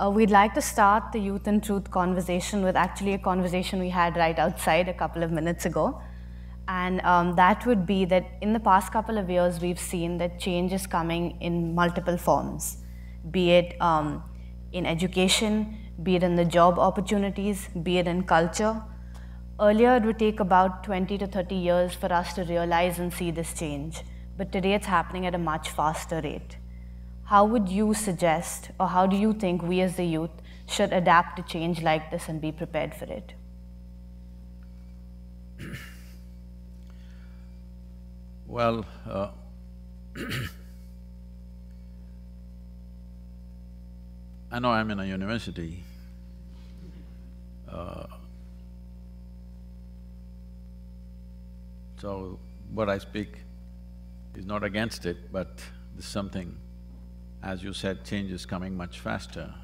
We'd like to start the Youth and Truth conversation with actually a conversation we had right outside a couple of minutes ago. And that would be that in the past couple of years, we've seen that change is coming in multiple forms, be it in education, be it in the job opportunities, be it in culture. Earlier, it would take about 20 to 30 years for us to realize and see this change, but today it's happening at a much faster rate. How would you suggest, or how do you think we as the youth should adapt to change like this and be prepared for it? Well, I know I'm in a university. So what I speak is not against it, but this is something, as you said, change is coming much faster.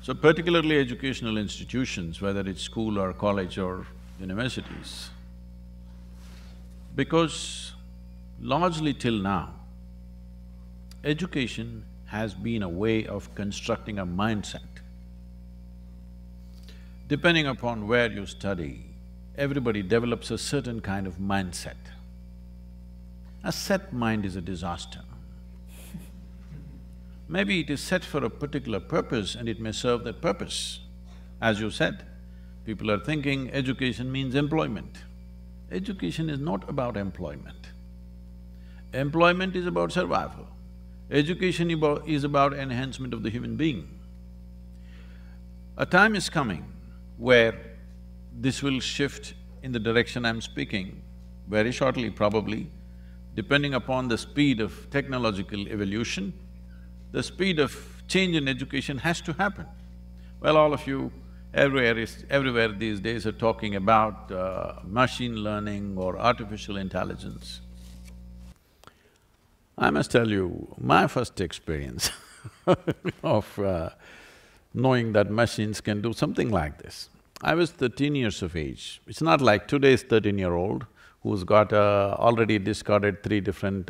So particularly educational institutions, whether it's school or college or universities, because largely till now, education has been a way of constructing a mindset. Depending upon where you study, everybody develops a certain kind of mindset. A set mind is a disaster. Maybe it is set for a particular purpose and it may serve that purpose. As you said, people are thinking education means employment. Education is not about employment. Employment is about survival. Education is about enhancement of the human being. A time is coming where this will shift in the direction I'm speaking, very shortly probably, depending upon the speed of technological evolution. The speed of change in education has to happen. Well, all of you everywhere these days are talking about machine learning or artificial intelligence. I must tell you, my first experience of knowing that machines can do something like this. I was 13 years of age. It's not like today's 13-year-old who's got already discarded three different,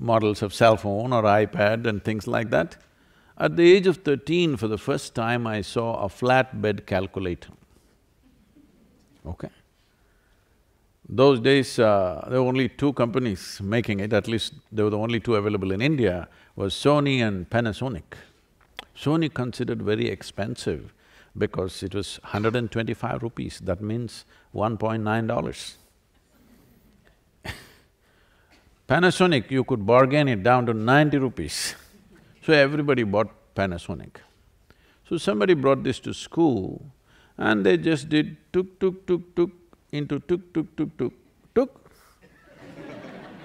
models of cell phone or iPad and things like that. At the age of 13, for the first time, I saw a flatbed calculator, okay? Those days, there were only two companies making it, at least they were the only two available in India, was Sony and Panasonic. Sony considered very expensive because it was 125 rupees, that means $1.9. Panasonic, you could bargain it down to 90 rupees. So everybody bought Panasonic. So somebody brought this to school and they just did tuk tuk tuk tuk into tuk tuk tuk tuk tuk.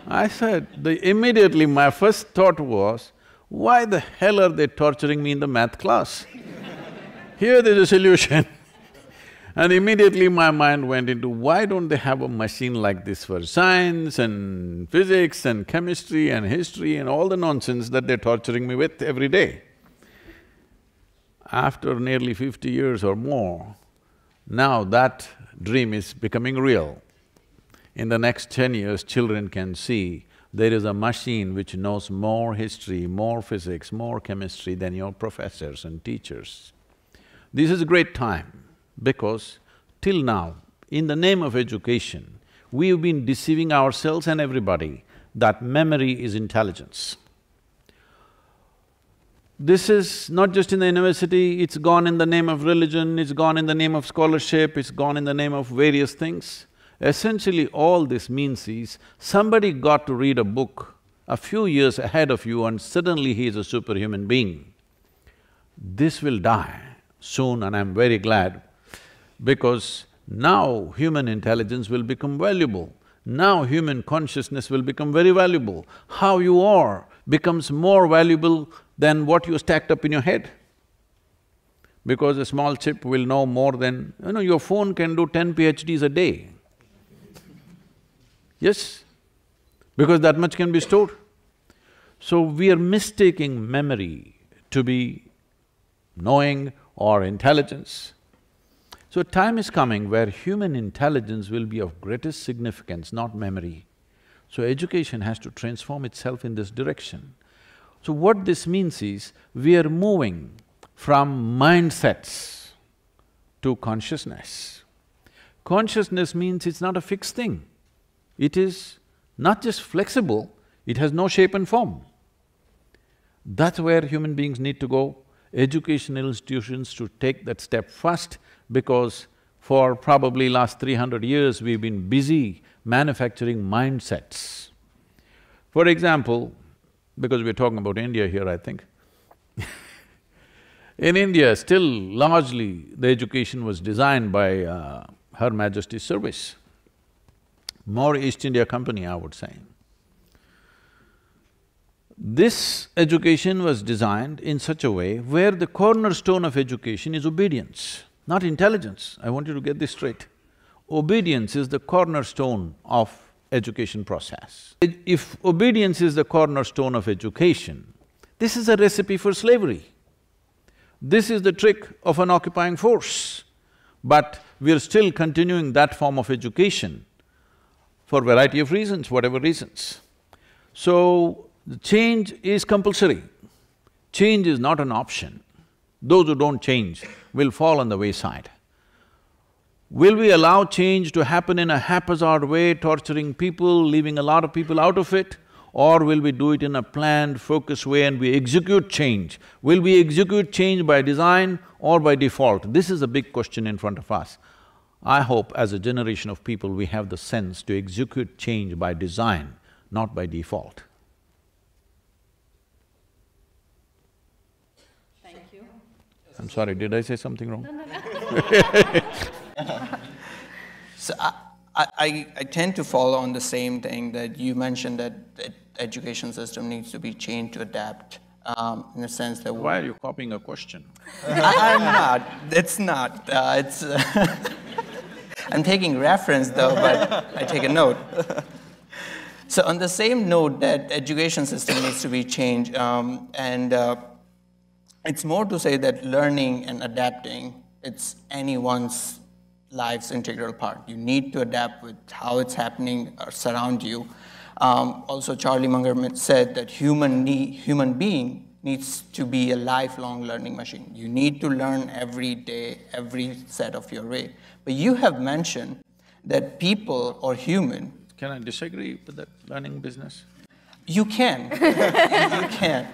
I said, immediately my first thought was, why the hell are they torturing me in the math class? Here there's a solution. And immediately my mind went into, why don't they have a machine like this for science and physics and chemistry and history and all the nonsense that they're torturing me with every day? After nearly 50 years or more, now that dream is becoming real. In the next 10 years, children can see there is a machine which knows more history, more physics, more chemistry than your professors and teachers. This is a great time because till now, in the name of education, we've been deceiving ourselves and everybody that memory is intelligence. This is not just in the university, it's gone in the name of religion, it's gone in the name of scholarship, it's gone in the name of various things. Essentially, all this means is, somebody got to read a book a few years ahead of you and suddenly he is a superhuman being. This will die soon and I'm very glad, because now human intelligence will become valuable. Now human consciousness will become very valuable. How you are becomes more valuable than what you stacked up in your head. Because a small chip will know more than… your phone can do 10 PhDs a day. Yes, because that much can be stored. So we are mistaking memory to be knowing or intelligence. So time is coming where human intelligence will be of greatest significance, not memory. So education has to transform itself in this direction. So what this means is, we are moving from mindsets to consciousness. Consciousness means it's not a fixed thing. It is not just flexible, it has no shape and form. That's where human beings need to go. Educational institutions to take that step first, because for probably last 300 years we've been busy manufacturing mindsets. For example, because we're talking about India here, I think in India, still largely the education was designed by Her Majesty's service, more East India Company, I would say. This education was designed in such a way where the cornerstone of education is obedience, not intelligence. I want you to get this straight. Obedience is the cornerstone of education process. If obedience is the cornerstone of education, this is a recipe for slavery. This is the trick of an occupying force. But we're still continuing that form of education for a variety of reasons, whatever reasons. So, the change is compulsory. Change is not an option. Those who don't change will fall on the wayside. Will we allow change to happen in a haphazard way, torturing people, leaving a lot of people out of it? Or will we do it in a planned, focused way and we execute change? Will we execute change by design or by default? This is a big question in front of us. I hope as a generation of people we have the sense to execute change by design, not by default. I'm sorry, did I say something wrong? So I tend to follow on the same thing that you mentioned, that the education system needs to be changed to adapt, in the sense that… Why are you copying a question? I'm not, it's not, it's… I'm taking reference though, but I take a note. So on the same note that education system needs to be changed, it's more to say that learning and adapting, it's anyone's life's integral part. You need to adapt with how it's happening around you. Also, Charlie Munger said that human being needs to be a lifelong learning machine. You need to learn every day, every set of your way. But you have mentioned that people or human… Can I disagree with that learning business? You can, you can.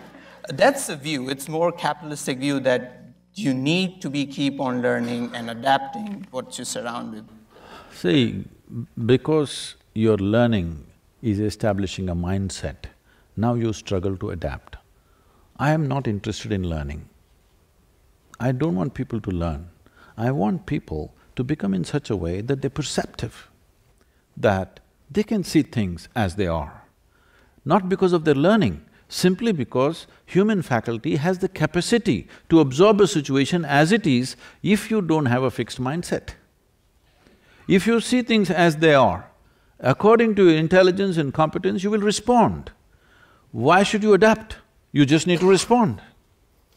That's a view, it's more capitalistic view that you need to keep on learning and adapting what you surround with. See, because your learning is establishing a mindset, now you struggle to adapt. I am not interested in learning. I don't want people to learn. I want people to become in such a way that they're perceptive, that they can see things as they are. Not because of their learning, simply because human faculty has the capacity to absorb a situation as it is if you don't have a fixed mindset. If you see things as they are, according to your intelligence and competence, you will respond. Why should you adapt? You just need to respond.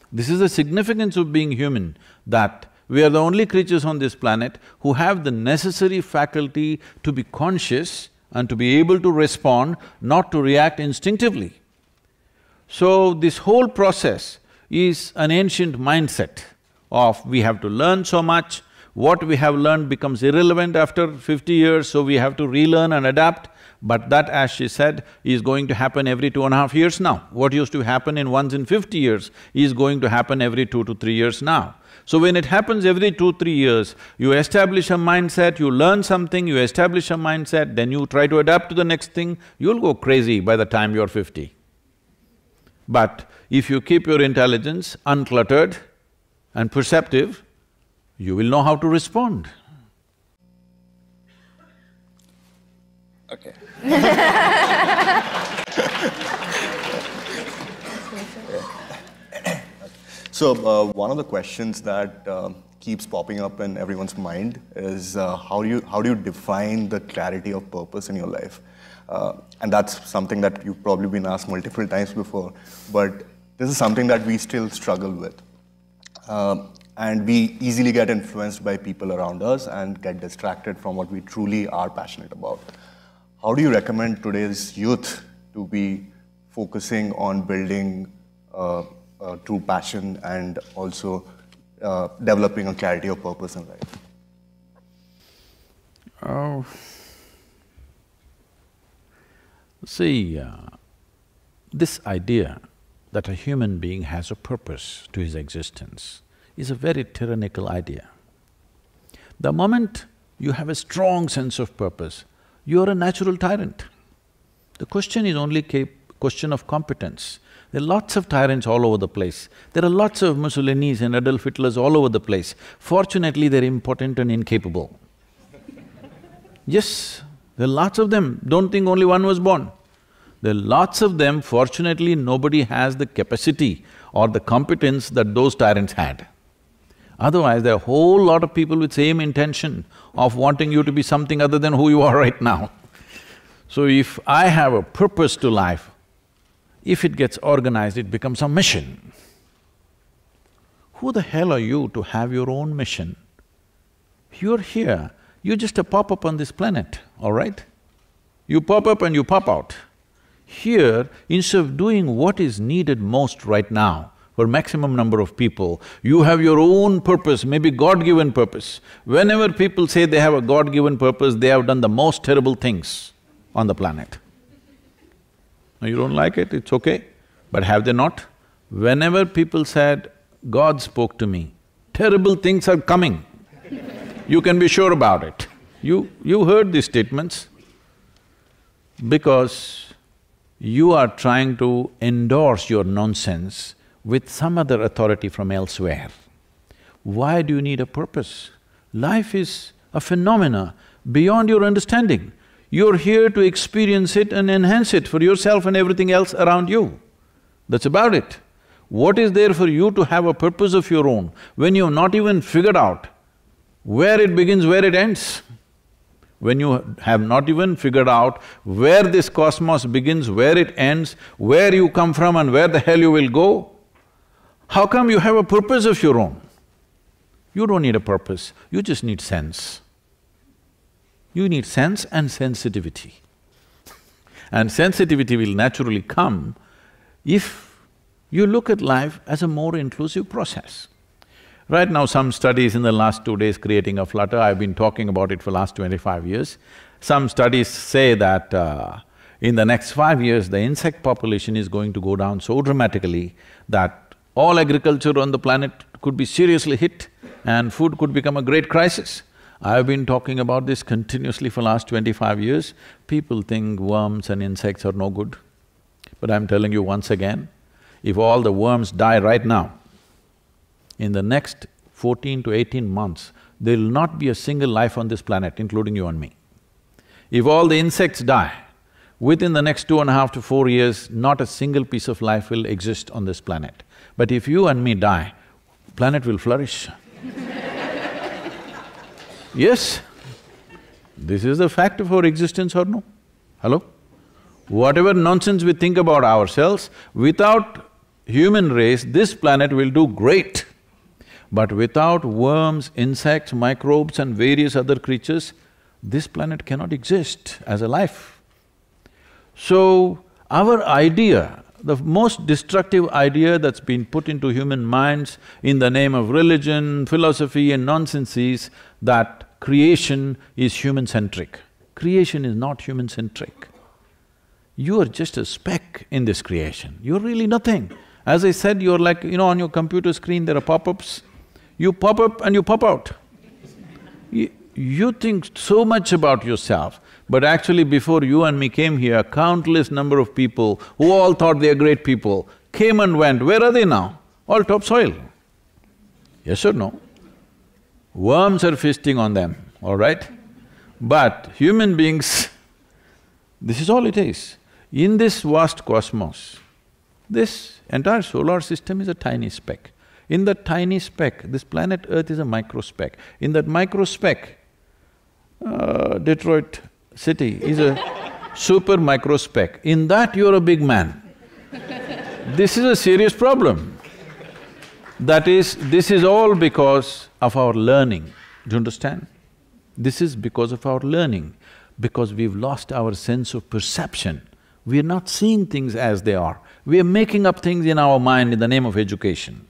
This is the significance of being human, that we are the only creatures on this planet who have the necessary faculty to be conscious and to be able to respond, not to react instinctively. So, this whole process is an ancient mindset of we have to learn so much, what we have learned becomes irrelevant after 50 years, so we have to relearn and adapt. But that, as she said, is going to happen every 2.5 years now. What used to happen once in 50 years is going to happen every 2 to 3 years now. So when it happens every 2-3 years, you establish a mindset, you learn something, you establish a mindset, then you try to adapt to the next thing, you'll go crazy by the time you're 50. But if you keep your intelligence uncluttered and perceptive, you will know how to respond. Okay. So, one of the questions that keeps popping up in everyone's mind is how do you define the clarity of purpose in your life? And that's something that you've probably been asked multiple times before, but this is something that we still struggle with. And we easily get influenced by people around us and get distracted from what we truly are passionate about. How do you recommend today's youth to be focusing on building true passion and also developing a clarity of purpose in life? Oh, see, this idea that a human being has a purpose to his existence is a very tyrannical idea. The moment you have a strong sense of purpose, you are a natural tyrant. The question is only a question of competence. There are lots of tyrants all over the place. There are lots of Mussolinis and Adolf Hitlers all over the place. Fortunately, they're impotent and incapable. Yes, there are lots of them. Don't think only one was born. There are lots of them. Fortunately, nobody has the capacity or the competence that those tyrants had. Otherwise, there are a whole lot of people with same intention of wanting you to be something other than who you are right now. So if I have a purpose to life, if it gets organized, it becomes a mission. Who the hell are you to have your own mission? You're here, you're just a pop-up on this planet, all right? You pop up and you pop out. Here, instead of doing what is needed most right now for maximum number of people, you have your own purpose, maybe God-given purpose. Whenever people say they have a God-given purpose, they have done the most terrible things on the planet. Now you don't like it, it's okay, but have they not? Whenever people said, God spoke to me, terrible things are coming. You can be sure about it. You heard these statements because you are trying to endorse your nonsense with some other authority from elsewhere. Why do you need a purpose? Life is a phenomena beyond your understanding. You're here to experience it and enhance it for yourself and everything else around you. That's about it. What is there for you to have a purpose of your own when you've not even figured out where it begins, where it ends? When you have not even figured out where this cosmos begins, where it ends, where you come from and where the hell you will go, how come you have a purpose of your own? You don't need a purpose, you just need sense. You need sense and sensitivity. And sensitivity will naturally come if you look at life as a more inclusive process. Right now, some studies in the last 2 days creating a flutter, I've been talking about it for last 25 years. Some studies say that in the next 5 years, the insect population is going to go down so dramatically that all agriculture on the planet could be seriously hit and food could become a great crisis. I've been talking about this continuously for last 25 years. People think worms and insects are no good. But I'm telling you once again, if all the worms die right now, in the next 14 to 18 months, there will not be a single life on this planet, including you and me. If all the insects die, within the next 2.5 to 4 years, not a single piece of life will exist on this planet. But if you and me die, planet will flourish. Yes, this is the fact of our existence or no? Hello? Whatever nonsense we think about ourselves, without human race, this planet will do great. But without worms, insects, microbes and various other creatures, this planet cannot exist as a life. So, our idea, the most destructive idea that's been put into human minds in the name of religion, philosophy and nonsense is that creation is human-centric. Creation is not human-centric. You are just a speck in this creation, you're really nothing. As I said, you're like, on your computer screen there are pop-ups. You pop up and you pop out. You think so much about yourself, but actually before you and me came here, countless number of people who all thought they are great people came and went. Where are they now? All topsoil. Yes or no? Worms are feasting on them, all right? But human beings, this is all it is. In this vast cosmos, this entire solar system is a tiny speck. In that tiny speck, this planet Earth is a microspeck. In that microspeck, Detroit city is a super microspeck. In that you're a big man. This is a serious problem. That is, this is all because of our learning. Do you understand? This is because of our learning, because we've lost our sense of perception. We are not seeing things as they are. We are making up things in our mind in the name of education.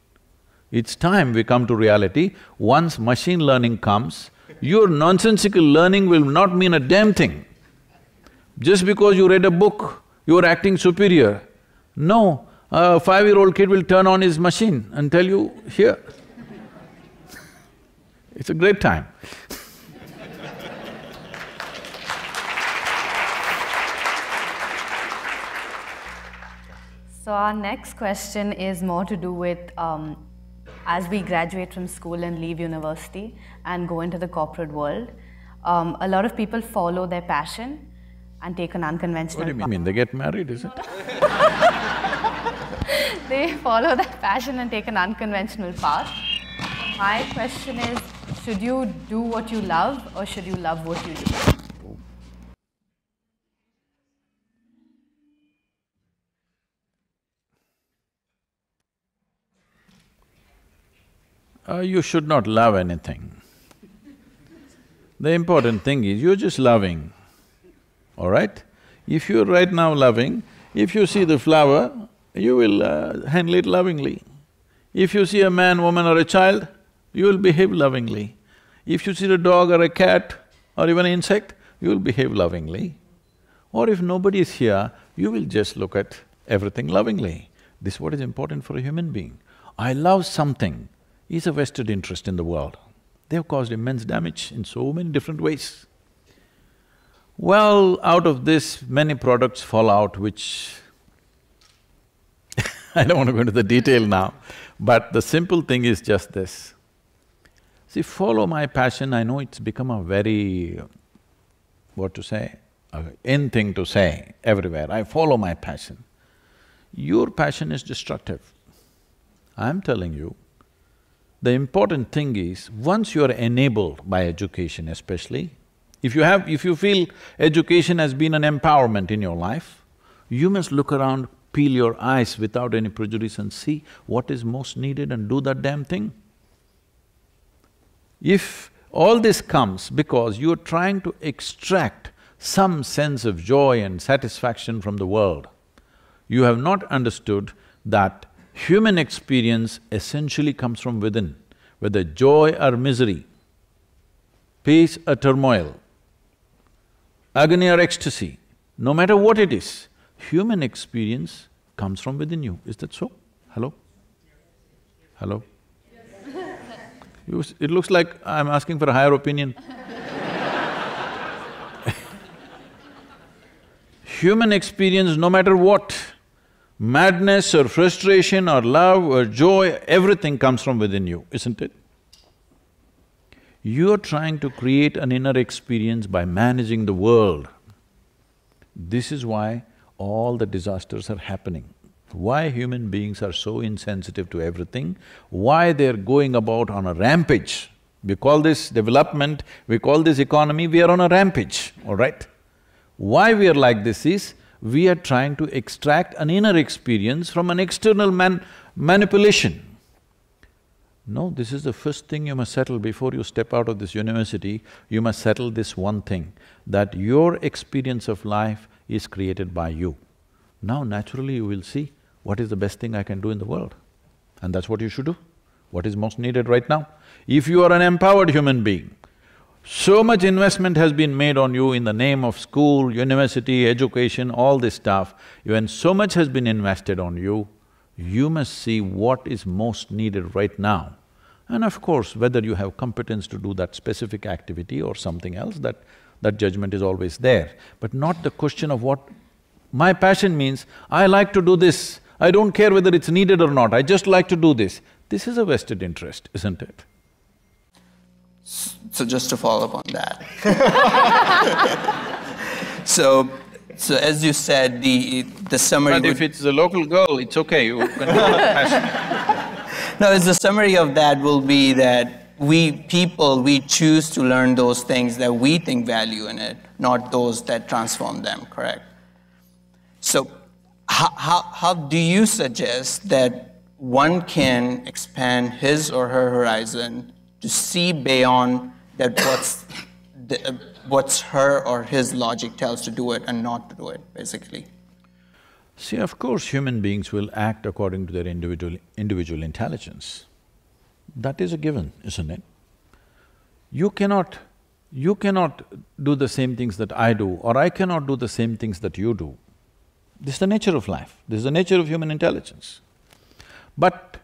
It's time we come to reality. Once machine learning comes, your nonsensical learning will not mean a damn thing. Just because you read a book, you are acting superior. No, a 5-year-old kid will turn on his machine and tell you, here. It's a great time. So our next question is more to do with as we graduate from school and leave university and go into the corporate world, a lot of people follow their passion and take an unconventional path. What do you mean? They get married, is it? They follow their passion and take an unconventional path. My question is, should you do what you love or should you love what you do? You should not love anything. The important thing is you're just loving, all right? If you're right now loving, if you see the flower, you will handle it lovingly. If you see a man, woman or a child, you will behave lovingly. If you see a dog or a cat or even an insect, you will behave lovingly. Or if nobody is here, you will just look at everything lovingly. This is what is important for a human being. I love something is a vested interest in the world. They have caused immense damage in so many different ways. Well, out of this, many products fall out which I don't want to go into the detail now, but the simple thing is just this. See, follow my passion, I know it's become a very, what to say, in thing to say everywhere, I follow my passion. Your passion is destructive. I'm telling you, the important thing is, once you are enabled by education especially, if you feel education has been an empowerment in your life, you must look around, peel your eyes without any prejudice and see what is most needed and do that damn thing. If all this comes because you're trying to extract some sense of joy and satisfaction from the world, you have not understood that human experience essentially comes from within, whether joy or misery, peace or turmoil, agony or ecstasy, no matter what it is, human experience comes from within you. Is that so? Hello? Hello? It looks like I'm asking for a higher opinion. Human experience, no matter what, madness or frustration or love or joy, everything comes from within you, isn't it? You're trying to create an inner experience by managing the world. This is why all the disasters are happening. Why human beings are so insensitive to everything, why they're going about on a rampage. We call this development, we call this economy, we are on a rampage, all right? Why we are like this is, we are trying to extract an inner experience from an external manipulation. No, this is the first thing you must settle before you step out of this university. You must settle this one thing, that your experience of life is created by you. Now naturally you will see what is the best thing I can do in the world. And that's what you should do, what is most needed right now. If you are an empowered human being, so much investment has been made on you in the name of school, university, education, all this stuff. When so much has been invested on you, you must see what is most needed right now. And of course, whether you have competence to do that specific activity or something else, that judgment is always there. But not the question of what… My passion means, I like to do this, I don't care whether it's needed or not, I just like to do this. This is a vested interest, isn't it? So just to follow up on that. So as you said, the summary But if it's a local girl, it's okay, you can do passion. No, the summary of that will be that we choose to learn those things that we think value in it, not those that transform them, correct? So how do you suggest that one can expand his or her horizon to see beyond that what's her or his logic tells to do it and not to do it, basically? See, of course, human beings will act according to their individual intelligence. That is a given, isn't it? You cannot do the same things that I do, or I cannot do the same things that you do. This is the nature of life, this is the nature of human intelligence. But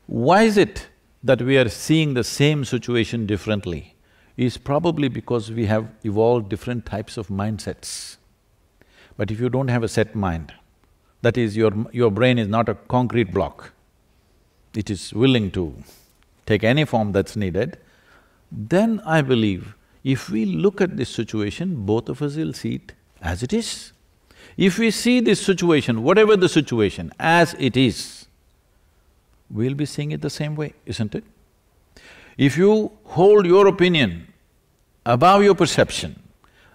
why is it that we are seeing the same situation differently? Is probably because we have evolved different types of mindsets. But if you don't have a set mind, that is, your brain is not a concrete block, it is willing to take any form that's needed, then I believe if we look at this situation, both of us will see it as it is. If we see this situation, whatever the situation, as it is, we'll be seeing it the same way, isn't it? If you hold your opinion above your perception,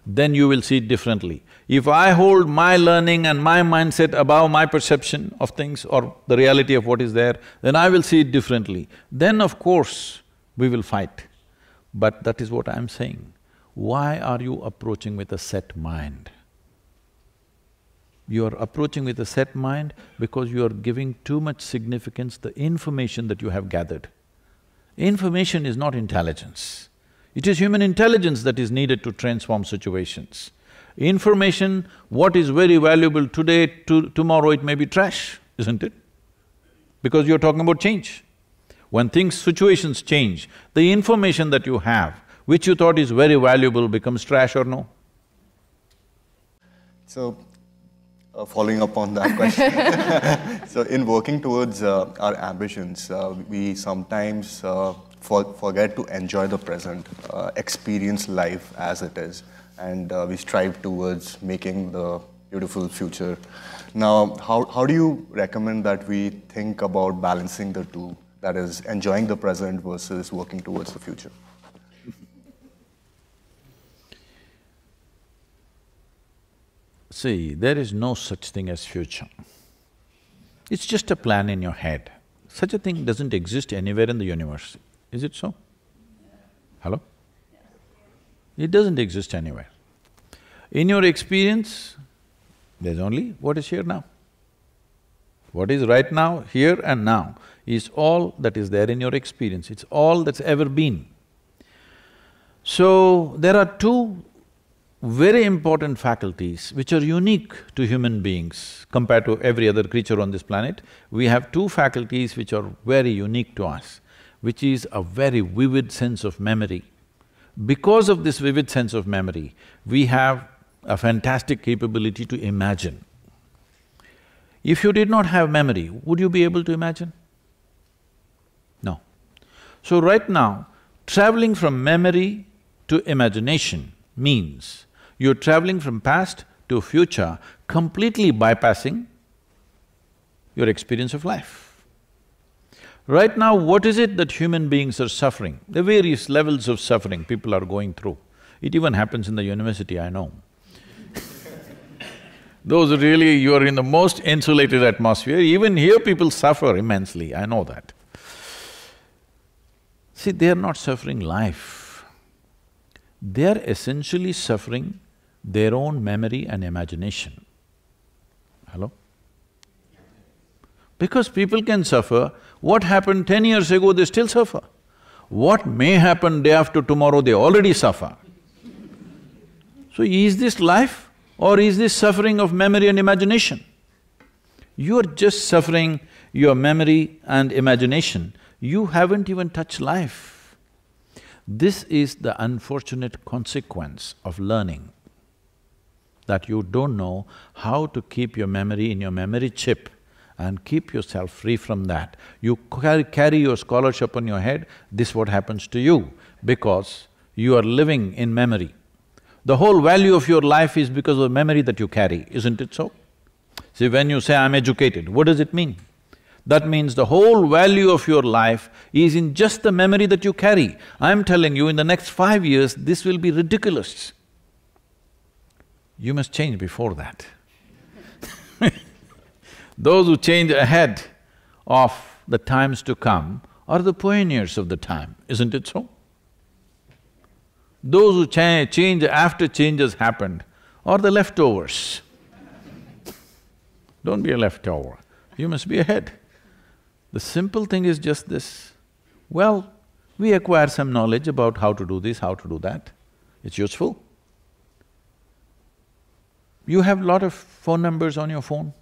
then you will see it differently. If I hold my learning and my mindset above my perception of things or the reality of what is there, then I will see it differently. Then of course, we will fight. But that is what I'm saying. Why are you approaching with a set mind? You are approaching with a set mind because you are giving too much significance to the information that you have gathered. Information is not intelligence. It is human intelligence that is needed to transform situations. Information, what is very valuable today, tomorrow it may be trash, isn't it? Because you're talking about change. When situations change, the information that you have, which you thought is very valuable, becomes trash or no? So, following up on that question, so in working towards our ambitions, we sometimes forget to enjoy the present, experience life as it is, and we strive towards making the beautiful future. Now, how do you recommend that we think about balancing the two? That is, enjoying the present versus working towards the future? See, there is no such thing as future. It's just a plan in your head. Such a thing doesn't exist anywhere in the universe. Is it so? Hello? It doesn't exist anywhere. In your experience, there's only what is here now. What is right now, here and now, is all that is there in your experience, it's all that's ever been. So, there are two very important faculties which are unique to human beings compared to every other creature on this planet. We have two faculties which are very unique to us, which is a very vivid sense of memory. Because of this vivid sense of memory, we have a fantastic capability to imagine. If you did not have memory, would you be able to imagine? No. So right now, traveling from memory to imagination means you're traveling from past to future, completely bypassing your experience of life. Right now, what is it that human beings are suffering? The various levels of suffering people are going through. It even happens in the university, I know. Those really… you are in the most insulated atmosphere, even here people suffer immensely, I know that. See, they are not suffering life. They are essentially suffering their own memory and imagination. Hello? Because people can suffer, what happened 10 years ago, they still suffer. What may happen day after tomorrow, they already suffer. So is this life or is this suffering of memory and imagination? You are just suffering your memory and imagination, you haven't even touched life. This is the unfortunate consequence of learning, that you don't know how to keep your memory in your memory chip and keep yourself free from that. You carry your scholarship on your head, this is what happens to you, because you are living in memory. The whole value of your life is because of the memory that you carry, isn't it so? See, when you say, I'm educated, what does it mean? That means the whole value of your life is in just the memory that you carry. I'm telling you, in the next 5 years, this will be ridiculous. You must change before that. Those who change ahead of the times to come are the pioneers of the time, isn't it so? Those who change after change has happened are the leftovers. Don't be a leftover. You must be ahead. The simple thing is just this. Well, we acquire some knowledge about how to do this, how to do that. It's useful. You have lot of phone numbers on your phone.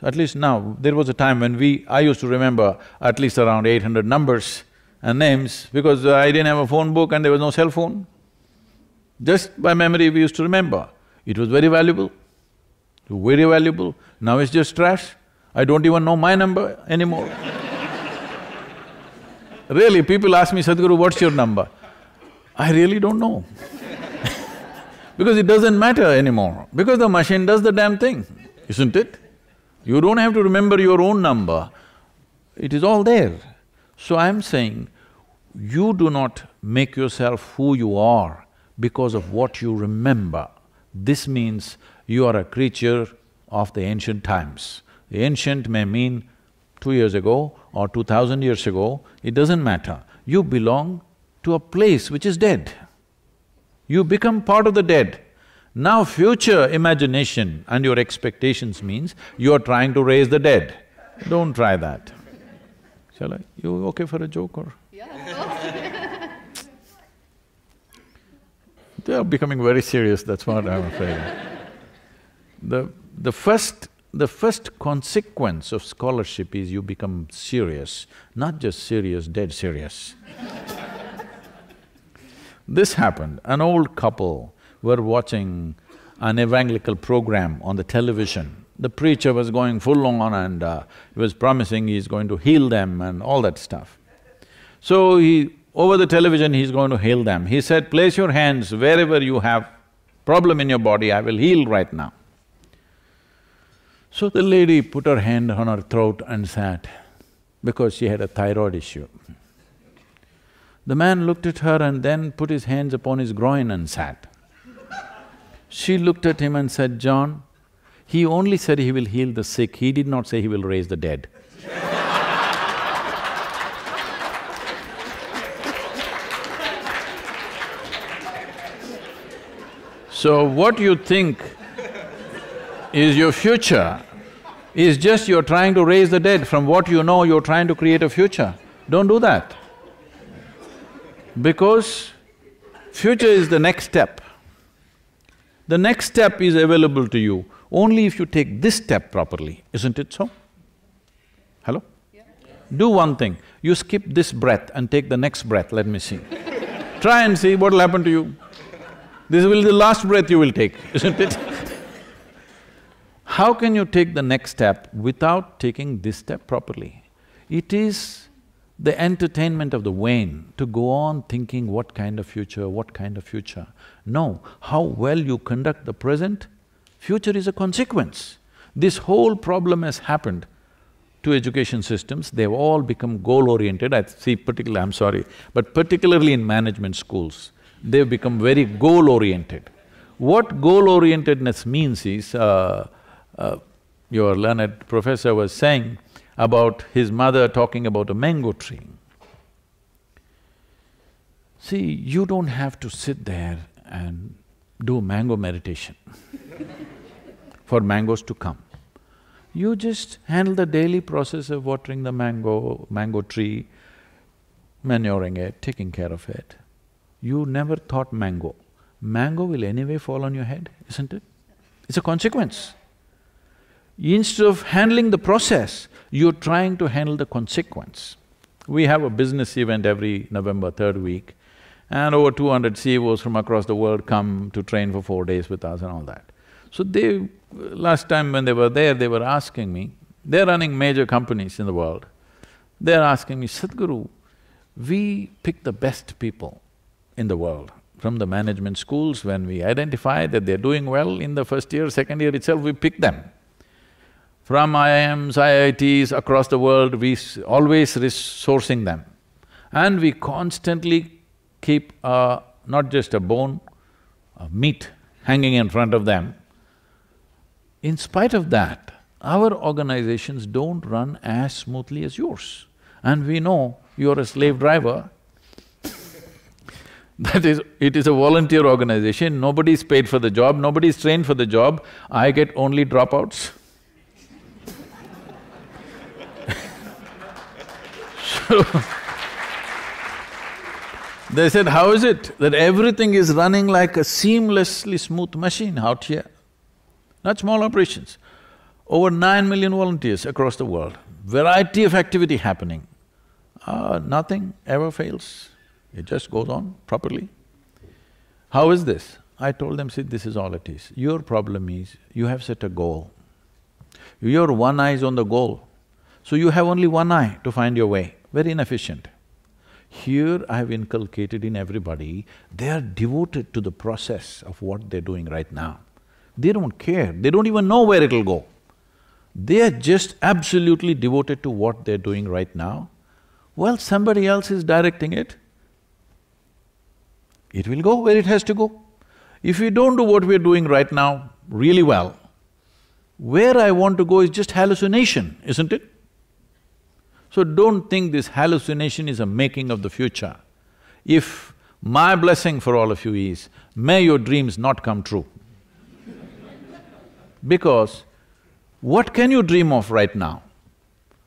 So at least now, there was a time when I used to remember at least around 800 numbers and names because I didn't have a phone book and there was no cell phone. Just by memory we used to remember. It was very valuable, very valuable. Now it's just trash. I don't even know my number anymore. Really, people ask me, Sadhguru, what's your number? I really don't know because it doesn't matter anymore, because the machine does the damn thing, isn't it? You don't have to remember your own number, it is all there. So I'm saying, you do not make yourself who you are because of what you remember. This means you are a creature of the ancient times. The ancient may mean 2 years ago or 2000 years ago, it doesn't matter. You belong to a place which is dead. You become part of the dead. Now future imagination and your expectations means you are trying to raise the dead. Don't try that. Shall I? You okay for a joke or? Yeah. They are becoming very serious, that's what I'm afraid. The first consequence of scholarship is you become serious, not just serious, dead serious. This happened, an old couple were watching an evangelical program on the television. The preacher was going full on and he was promising he's going to heal them and all that stuff. So over the television he's going to heal them. He said, place your hands wherever you have problem in your body, I will heal right now. So the lady put her hand on her throat and sat, because she had a thyroid issue. The man looked at her and then put his hands upon his groin and sat. She looked at him and said, John, he only said he will heal the sick, he did not say he will raise the dead. So what you think is your future is just you're trying to raise the dead. From what you know, you're trying to create a future. Don't do that. Because future is the next step. The next step is available to you only if you take this step properly, isn't it so? Hello? Yeah. Do one thing, you skip this breath and take the next breath, let me see. Try and see what will happen to you. This will be the last breath you will take, isn't it? How can you take the next step without taking this step properly? It is the entertainment of the vain to go on thinking what kind of future, what kind of future. No, how well you conduct the present, future is a consequence. This whole problem has happened to education systems, they've all become goal-oriented. I see particularly, I'm sorry, but particularly in management schools, they've become very goal-oriented. What goal-orientedness means is, your learned professor was saying about his mother talking about a mango tree. See, you don't have to sit there and do mango meditation for mangoes to come. You just handle the daily process of watering the mango tree, manuring it, taking care of it. You never thought mango. Mango will anyway fall on your head, isn't it? It's a consequence. Instead of handling the process, you're trying to handle the consequence. We have a business event every November, third week, and over 200 CEOs from across the world come to train for 4 days with us and all that. So last time when they were there, they were asking me, they're running major companies in the world, they're asking me, Sadhguru, we pick the best people in the world. From the management schools, when we identify that they're doing well in the first year, second year itself, we pick them. From IIMs, IITs across the world, we always resourcing them. And we constantly keep not just a bone, a meat hanging in front of them. In spite of that, our organizations don't run as smoothly as yours. And we know you're a slave driver. That is, it is a volunteer organization, nobody is paid for the job, nobody is trained for the job, I get only dropouts. So, they said, how is it that everything is running like a seamlessly smooth machine out here? Not small operations. Over 9 million volunteers across the world, variety of activity happening. Nothing ever fails. It just goes on properly. How is this? I told them, see, this is all it is. Your problem is, you have set a goal. Your one eye is on the goal, so you have only one eye to find your way, very inefficient. Here I have inculcated in everybody, they are devoted to the process of what they're doing right now. They don't care, they don't even know where it'll go. They are just absolutely devoted to what they're doing right now. Well, somebody else is directing it. It will go where it has to go. If we don't do what we're doing right now really well, where I want to go is just hallucination, isn't it? So don't think this hallucination is a making of the future. If my blessing for all of you is, may your dreams not come true. Because what can you dream of right now?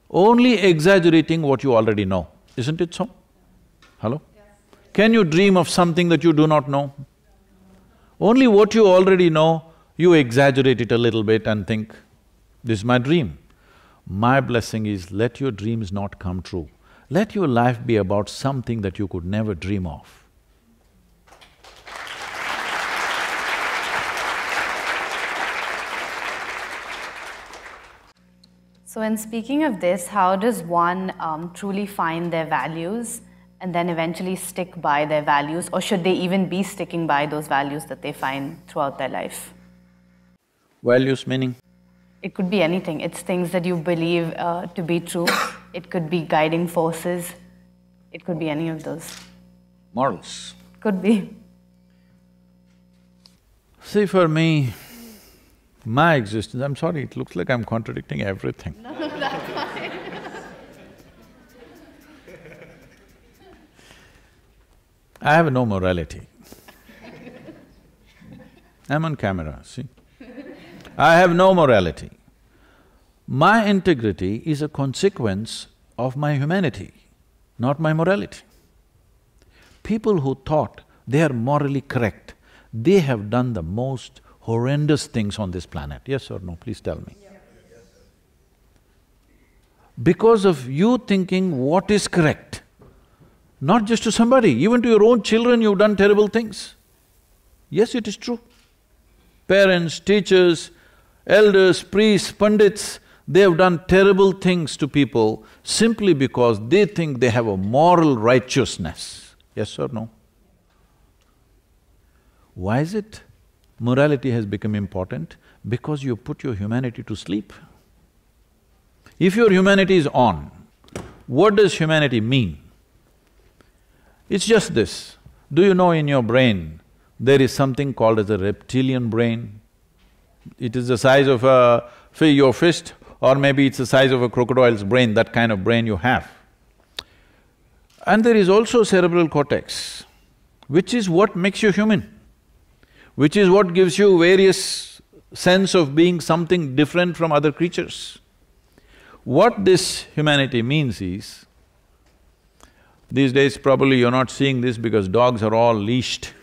Only exaggerating what you already know, isn't it so? Hello? Yes. Can you dream of something that you do not know? Only what you already know, you exaggerate it a little bit and think, this is my dream. My blessing is, let your dreams not come true. Let your life be about something that you could never dream of. So in speaking of this, how does one truly find their values and then eventually stick by their values, or should they even be sticking by those values that they find throughout their life? Values meaning? It could be anything. It's things that you believe to be true. It could be guiding forces. It could be any of those. Morals? Could be. See, for me, my existence… I'm sorry, it looks like I'm contradicting everything. No, that's fine. I have no morality. I'm on camera, see? I have no morality. My integrity is a consequence of my humanity, not my morality. People who thought they are morally correct, they have done the most horrendous things on this planet. Yes or no? Please tell me. Because of you thinking what is correct, not just to somebody, even to your own children you've done terrible things. Yes, it is true. Parents, teachers, elders, priests, pundits, they have done terrible things to people simply because they think they have a moral righteousness. Yes or no? Why is it morality has become important? Because you put your humanity to sleep. If your humanity is on, what does humanity mean? It's just this. Do you know in your brain, there is something called as a reptilian brain? It is the size of your fist, or maybe it's the size of a crocodile's brain, that kind of brain you have. And there is also cerebral cortex, which is what makes you human, which is what gives you various sense of being something different from other creatures. What this humanity means is, these days probably you're not seeing this because dogs are all leashed.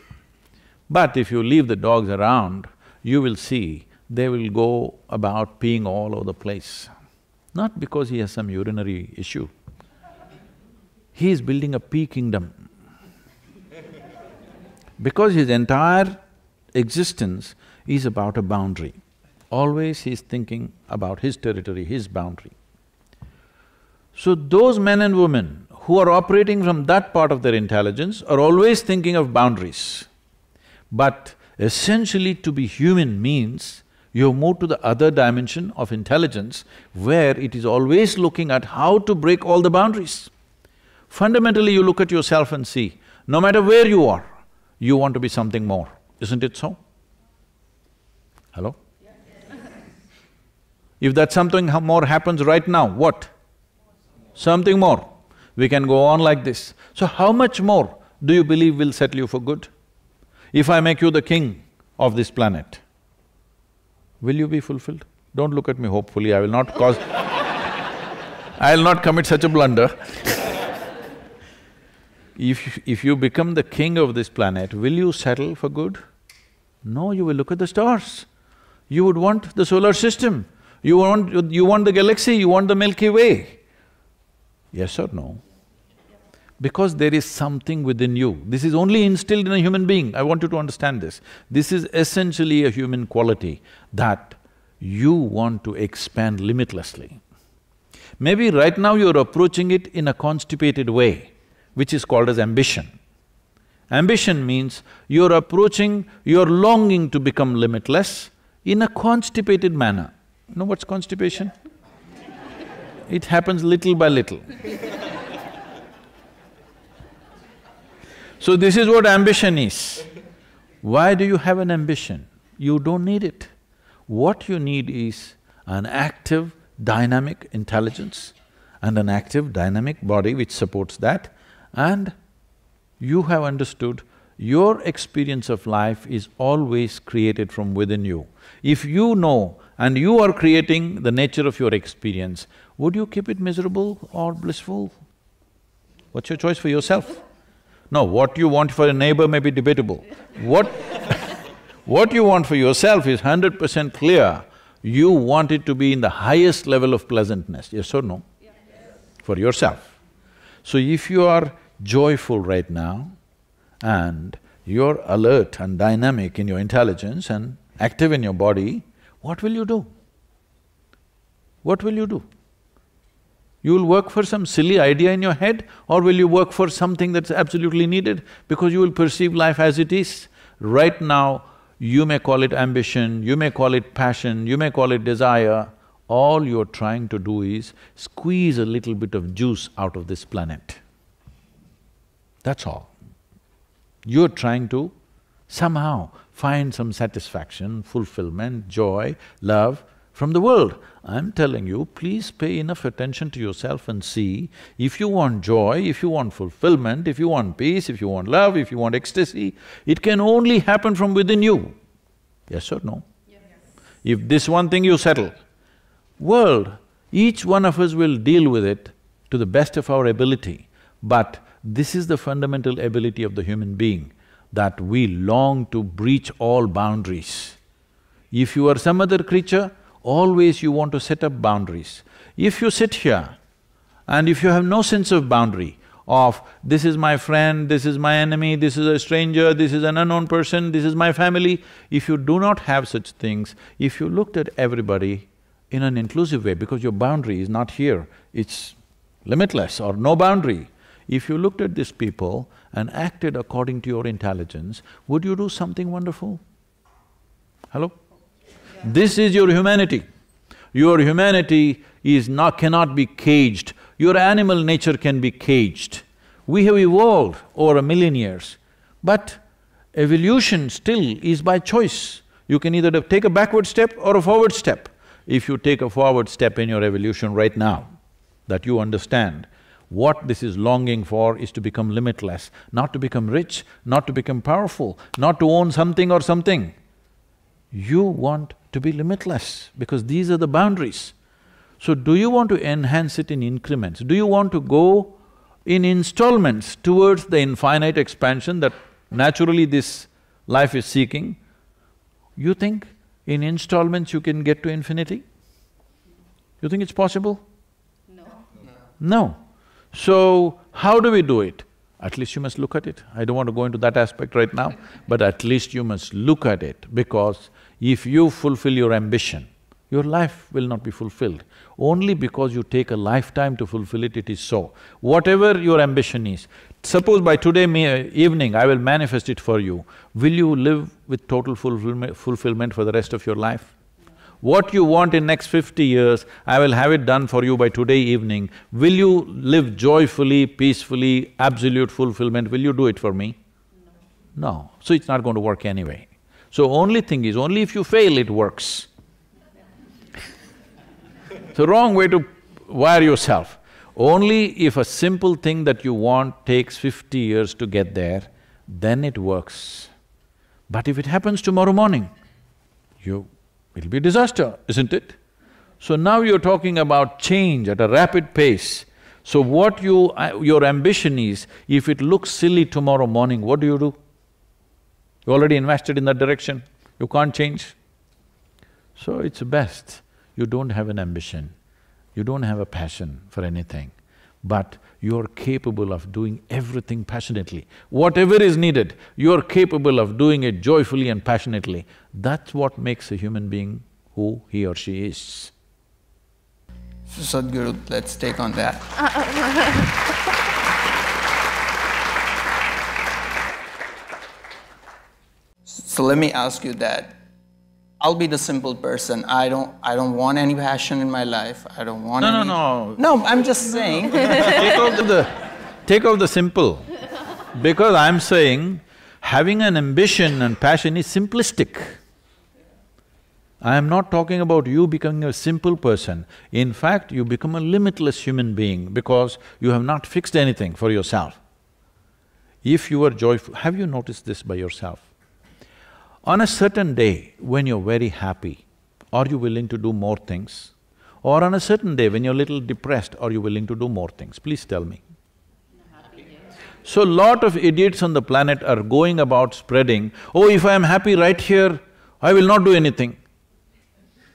But if you leave the dogs around, you will see they will go about peeing all over the place. Not because he has some urinary issue. He is building a pee kingdom. Because his entire existence is about a boundary. Always he's thinking about his territory, his boundary. So those men and women who are operating from that part of their intelligence are always thinking of boundaries. But essentially to be human means you move to the other dimension of intelligence where it is always looking at how to break all the boundaries. Fundamentally, you look at yourself and see, no matter where you are, you want to be something more, isn't it so? Hello? If that something more happens right now, what? Something more. We can go on like this. So how much more do you believe will settle you for good? If I make you the king of this planet, will you be fulfilled? Don't look at me hopefully, I will not cause… I'll not commit such a blunder. If you become the king of this planet, will you settle for good? No, you will look at the stars. You would want the solar system, you want the galaxy, you want the Milky Way. Yes or no? Because there is something within you. This is only instilled in a human being, I want you to understand this. This is essentially a human quality that you want to expand limitlessly. Maybe right now you're approaching it in a constipated way, which is called as ambition. Ambition means you're longing to become limitless in a constipated manner. You know what's constipation? It happens little by little. So this is what ambition is. Why do you have an ambition? You don't need it. What you need is an active, dynamic intelligence and an active, dynamic body which supports that, and you have understood your experience of life is always created from within you. If you know and you are creating the nature of your experience, would you keep it miserable or blissful? What's your choice for yourself? No, what you want for a neighbor may be debatable. What you want for yourself is 100% clear. You want it to be in the highest level of pleasantness, yes or no? Yes. For yourself. So if you are joyful right now and you're alert and dynamic in your intelligence and active in your body, what will you do? What will you do? You will work for some silly idea in your head, or will you work for something that's absolutely needed because you will perceive life as it is? Right now, you may call it ambition, you may call it passion, you may call it desire. All you're trying to do is squeeze a little bit of juice out of this planet. That's all. You're trying to somehow find some satisfaction, fulfillment, joy, love from the world. I'm telling you, please pay enough attention to yourself and see, if you want joy, if you want fulfillment, if you want peace, if you want love, if you want ecstasy, it can only happen from within you. Yes or no? Yes. If this one thing you settle, world, each one of us will deal with it to the best of our ability, but this is the fundamental ability of the human being, that we long to breach all boundaries. If you are some other creature, always you want to set up boundaries. If you sit here and if you have no sense of boundary of this is my friend, this is my enemy, this is a stranger, this is an unknown person, this is my family, if you do not have such things, if you looked at everybody in an inclusive way, because your boundary is not here, it's limitless or no boundary, if you looked at these people and acted according to your intelligence, would you do something wonderful? Hello? This is your humanity. Your humanity cannot be caged. Your animal nature can be caged. We have evolved over 1,000,000 years, but evolution still is by choice. You can either take a backward step or a forward step. If you take a forward step in your evolution right now, that you understand what this is longing for is to become limitless, not to become rich, not to become powerful, not to own something or something. You want to be limitless because these are the boundaries. So do you want to enhance it in increments? Do you want to go in installments towards the infinite expansion that naturally this life is seeking? You think in installments you can get to infinity? You think it's possible? No. No. So how do we do it? At least you must look at it. I don't want to go into that aspect right now, but at least you must look at it, because if you fulfill your ambition, your life will not be fulfilled. Only because you take a lifetime to fulfill it, it is so. Whatever your ambition is, suppose by today evening I will manifest it for you, will you live with total fulfillment for the rest of your life? What you want in next 50 years, I will have it done for you by today evening. Will you live joyfully, peacefully, absolute fulfillment? Will you do it for me? No. So it's not going to work anyway. So only thing is, only if you fail it works. It's a wrong way to wire yourself. Only if a simple thing that you want takes 50 years to get there, then it works. But if it happens tomorrow morning, it'll be a disaster, isn't it? So now you're talking about change at a rapid pace. So what your ambition is, if it looks silly tomorrow morning, what do? You already invested in that direction, you can't change. So it's best you don't have an ambition, you don't have a passion for anything, but you're capable of doing everything passionately. Whatever is needed, you're capable of doing it joyfully and passionately. That's what makes a human being who he or she is. So Sadhguru, let's take on that. So let me ask you that. I'll be the simple person. I don't want any passion in my life. I don't want any… No. No, I'm just saying. Take off the simple. Because I'm saying, having an ambition and passion is simplistic. I am not talking about you becoming a simple person. In fact, you become a limitless human being because you have not fixed anything for yourself. If you are joyful… Have you noticed this by yourself? On a certain day, when you're very happy, are you willing to do more things? Or on a certain day, when you're a little depressed, are you willing to do more things? Please tell me. So, lot of idiots on the planet are going about spreading, oh, if I am happy right here, I will not do anything.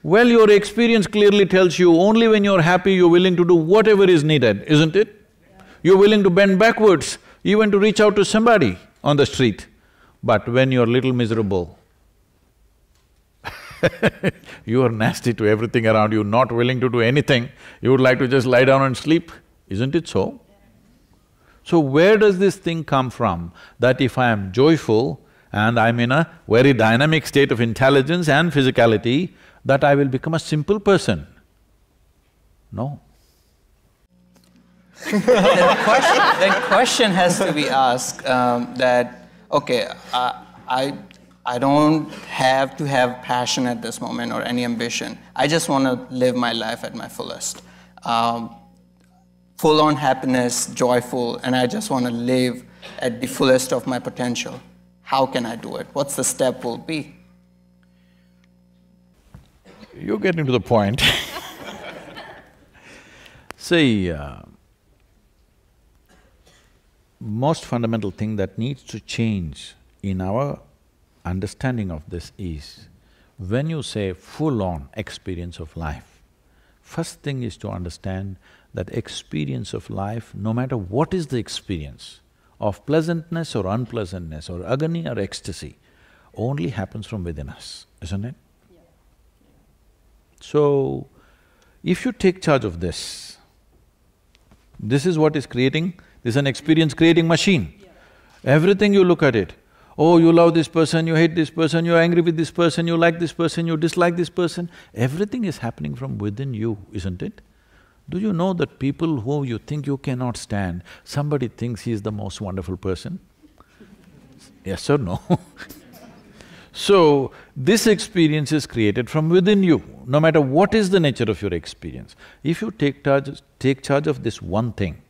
Well, your experience clearly tells you only when you're happy, you're willing to do whatever is needed, isn't it? You're willing to bend backwards, even to reach out to somebody on the street. But when you're little miserable, you are nasty to everything around you, not willing to do anything, you would like to just lie down and sleep, isn't it so? So where does this thing come from, that if I am joyful and I'm in a very dynamic state of intelligence and physicality, that I will become a simple person? No. The question has to be asked that, okay, I don't have to have passion at this moment or any ambition. I just want to live my life at my fullest. Full-on happiness, joyful, and I just want to live at the fullest of my potential. How can I do it? What's the step will be? You're getting to the point. See, most fundamental thing that needs to change in our understanding of this is, when you say full-on experience of life, first thing is to understand that experience of life, no matter what is the experience, of pleasantness or unpleasantness or agony or ecstasy, only happens from within us, isn't it? Yeah. So, if you take charge of this is what is creating, this is an experience-creating machine. Yeah. Everything you look at it, oh, you love this person, you hate this person, you're angry with this person, you like this person, you dislike this person, everything is happening from within you, isn't it? Do you know that people who you think you cannot stand, somebody thinks he is the most wonderful person? Yes or no? So, this experience is created from within you, no matter what is the nature of your experience. If you take charge of this one thing,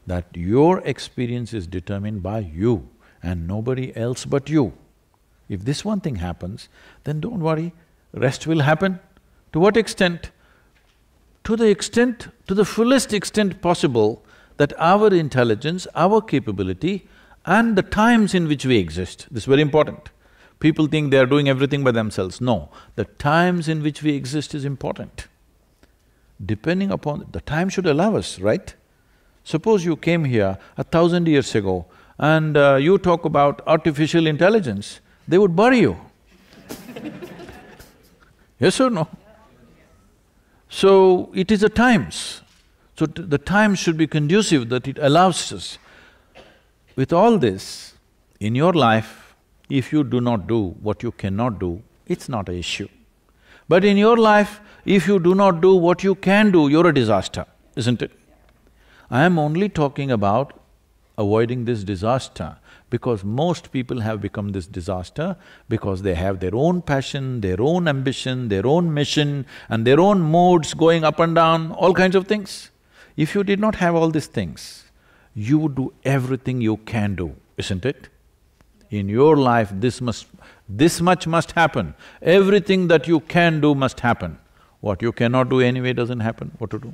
that your experience is determined by you and nobody else but you. If this one thing happens, then don't worry, rest will happen. To what extent? To the fullest extent possible that our intelligence, our capability and the times in which we exist, this is very important. People think they are doing everything by themselves. No, the times in which we exist is important. Depending upon… the time should allow us, right? Suppose you came here 1,000 years ago and you talk about artificial intelligence, they would bury you. Yes or no? So, it is the times. So, the times should be conducive that it allows us. With all this, in your life, if you do not do what you cannot do, it's not an issue. But in your life, if you do not do what you can do, you're a disaster, isn't it? I am only talking about avoiding this disaster because most people have become this disaster because they have their own passion, their own ambition, their own mission and their own modes going up and down, all kinds of things. If you did not have all these things, you would do everything you can do, isn't it? In your life, this much must happen. Everything that you can do must happen. What you cannot do anyway doesn't happen, what to do?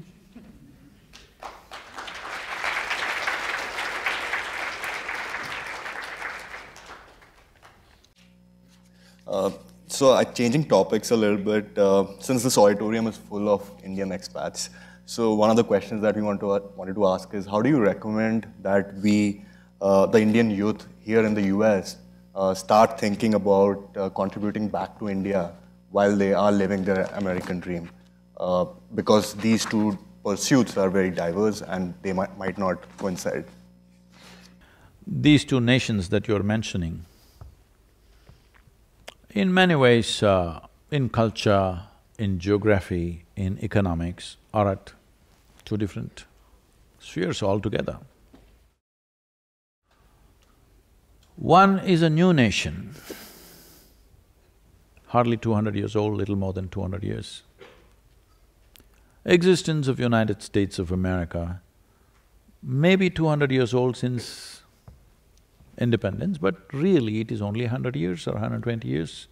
So, changing topics a little bit, since this auditorium is full of Indian expats, so one of the questions that we wanted to ask is, how do you recommend that we, the Indian youth here in the US, start thinking about contributing back to India while they are living their American dream? Because these two pursuits are very diverse and they might not coincide. These two nations that you're mentioning, in many ways, in culture, in geography, in economics, are at two different spheres altogether. One is a new nation, hardly 200 years old, little more than 200 years. Existence of United States of America, maybe 200 years old since independence, but really it is only 100 years or 120 years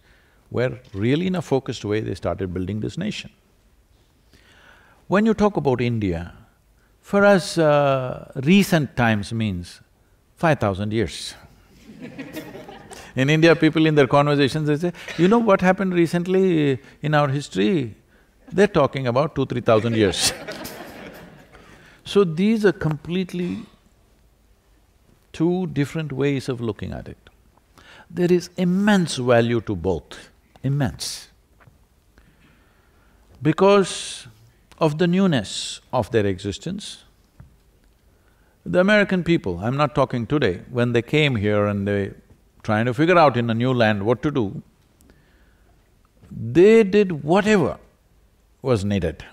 where really in a focused way they started building this nation. When you talk about India, for us, recent times means 5,000 years. In India, people in their conversations, they say, you know what happened recently in our history? They're talking about 2,000–3,000 years. So these are completely two different ways of looking at it. There is immense value to both, immense. Because of the newness of their existence, the American people, I'm not talking today, when they came here and they trying to figure out in a new land what to do, they did whatever was needed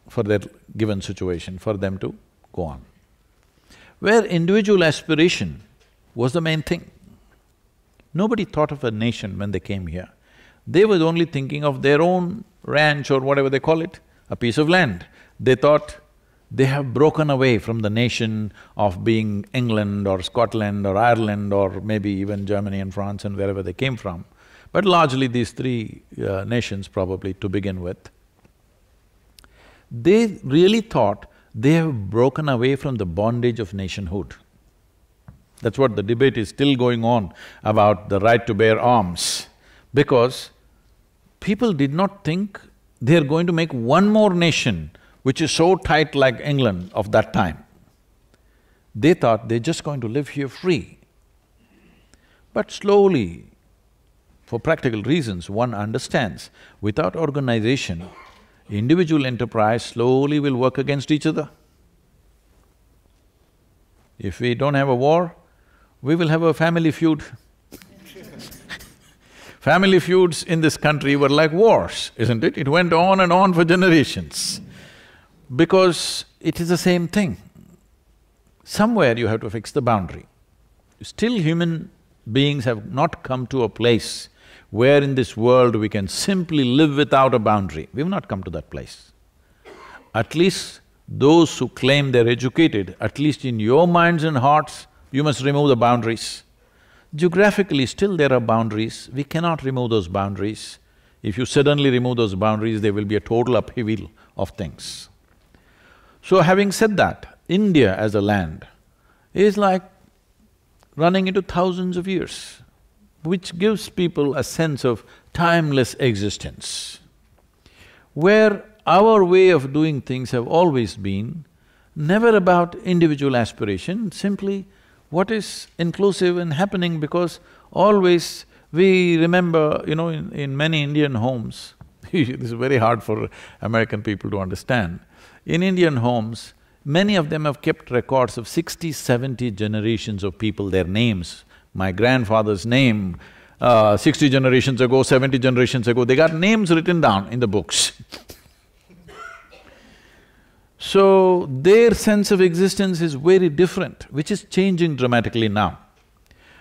for their given situation, for them to go on. Where individual aspiration was the main thing. Nobody thought of a nation when they came here. They were only thinking of their own ranch or whatever they call it, a piece of land. They thought they have broken away from the nation of being England or Scotland or Ireland or maybe even Germany and France and wherever they came from. But largely these three nations probably to begin with. They really thought they have broken away from the bondage of nationhood. That's what the debate is still going on about the right to bear arms, because people did not think they're going to make one more nation which is so tight like England of that time. They thought they're just going to live here free. But slowly, for practical reasons, one understands, without organization, individual enterprise slowly will work against each other. If we don't have a war, we will have a family feud. Family feuds in this country were like wars, isn't it? It went on and on for generations. Because it is the same thing. Somewhere you have to fix the boundary. Still human beings have not come to a place where in this world we can simply live without a boundary. We've not come to that place. At least those who claim they're educated, at least in your minds and hearts, you must remove the boundaries. Geographically, still there are boundaries, we cannot remove those boundaries. If you suddenly remove those boundaries, there will be a total upheaval of things. So having said that, India as a land is like running into thousands of years, which gives people a sense of timeless existence, where our way of doing things have always been never about individual aspiration, simply what is inclusive and happening, because always we remember, you know, in many Indian homes, this is very hard for American people to understand. In Indian homes, many of them have kept records of 60, 70 generations of people, their names. My grandfather's name, 60 generations ago, 70 generations ago, they got names written down in the books. So, their sense of existence is very different, which is changing dramatically now.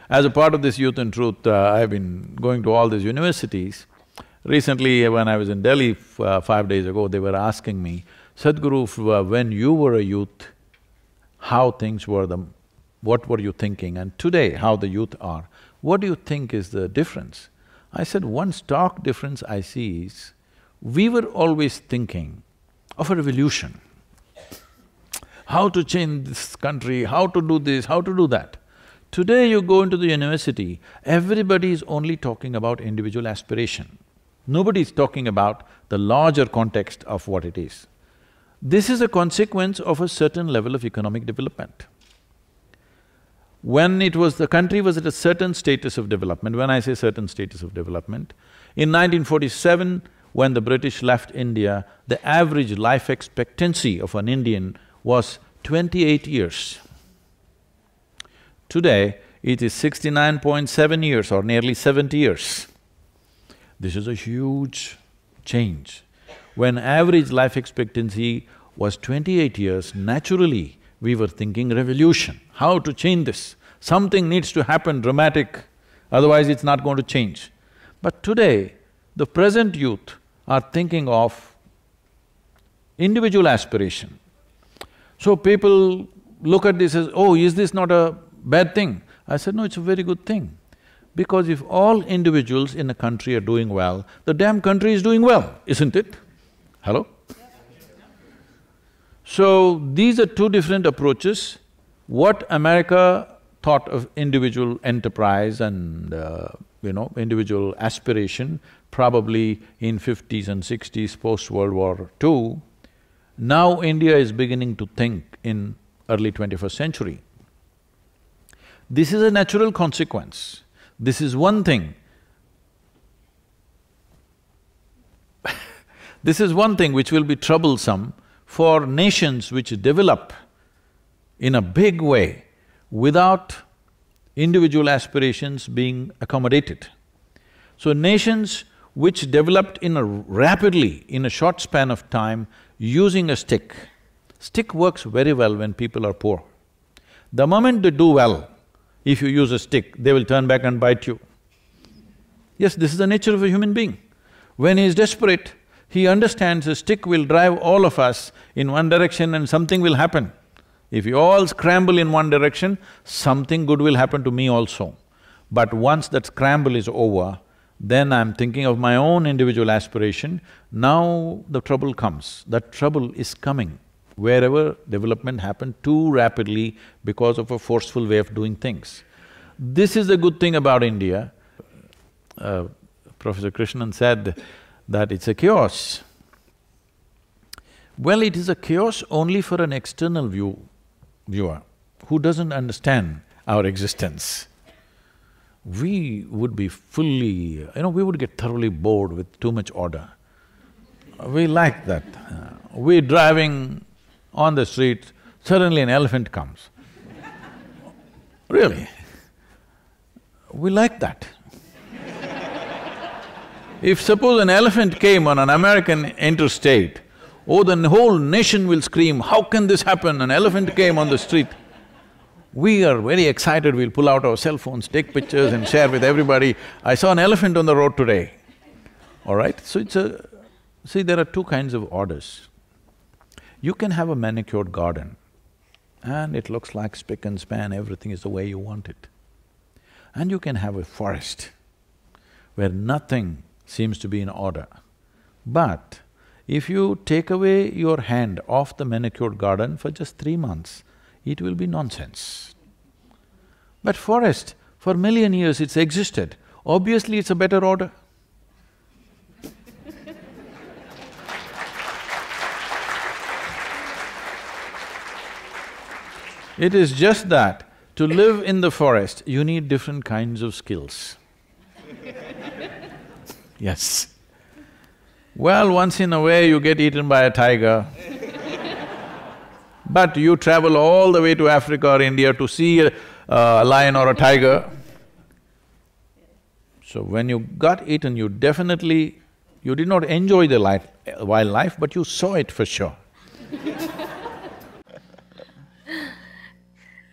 As a part of this Youth and Truth, I've been going to all these universities. Recently, when I was in Delhi 5 days ago, they were asking me, Sadhguru, when you were a youth, how things were, what were you thinking, and today how the youth are, what do you think is the difference? I said, one stark difference I see is, we were always thinking of a revolution. How to change this country, how to do this, how to do that. Today you go into the university, everybody is only talking about individual aspiration. Nobody is talking about the larger context of what it is. This is a consequence of a certain level of economic development. When the country was at a certain status of development, when I say certain status of development, in 1947, when the British left India, the average life expectancy of an Indian was 28 years. Today, it is 69.7 years or nearly 70 years. This is a huge change. When average life expectancy was 28 years, naturally we were thinking revolution, how to change this. Something needs to happen dramatic, otherwise it's not going to change. But today, the present youth are thinking of individual aspiration. So people look at this as, oh, is this not a bad thing? I said, no, it's a very good thing. Because if all individuals in a country are doing well, the damn country is doing well, isn't it? Hello? So, these are two different approaches. What America thought of individual enterprise and, individual aspiration, probably in 50s and 60s, post-World War II, now India is beginning to think in early 21st century. This is a natural consequence. This is one thing. This is one thing which will be troublesome for nations which develop in a big way without individual aspirations being accommodated. So nations which developed rapidly, in a short span of time, using a stick. Stick works very well when people are poor. The moment they do well, if you use a stick, they will turn back and bite you. Yes, this is the nature of a human being. When he is desperate, he understands a stick will drive all of us in one direction and something will happen. If you all scramble in one direction, something good will happen to me also. But once that scramble is over, then I'm thinking of my own individual aspiration. Now the trouble comes. That trouble is coming wherever development happened too rapidly because of a forceful way of doing things. This is the good thing about India. Professor Krishnan said that it's a chaos. Well, it is a chaos only for an external viewer who doesn't understand our existence. We would be fully… we would get thoroughly bored with too much order. We like that. We're driving on the street, suddenly an elephant comes. Really, we like that. If suppose an elephant came on an American interstate, oh, the whole nation will scream, how can this happen? An elephant came on the street. We are very excited, we'll pull out our cell phones, take pictures and share with everybody. I saw an elephant on the road today, all right? So it's a… see, there are two kinds of orders. You can have a manicured garden and it looks like spick and span, everything is the way you want it. And you can have a forest where nothing seems to be in order. But if you take away your hand off the manicured garden for just 3 months, it will be nonsense. But forest, for a million years it's existed, obviously it's a better order. It is just that to live in the forest, you need different kinds of skills. Yes. Well, once in a way you get eaten by a tiger, but you travel all the way to Africa or India to see a lion or a tiger. So when you got eaten, you definitely… you did not enjoy the wildlife, but you saw it for sure.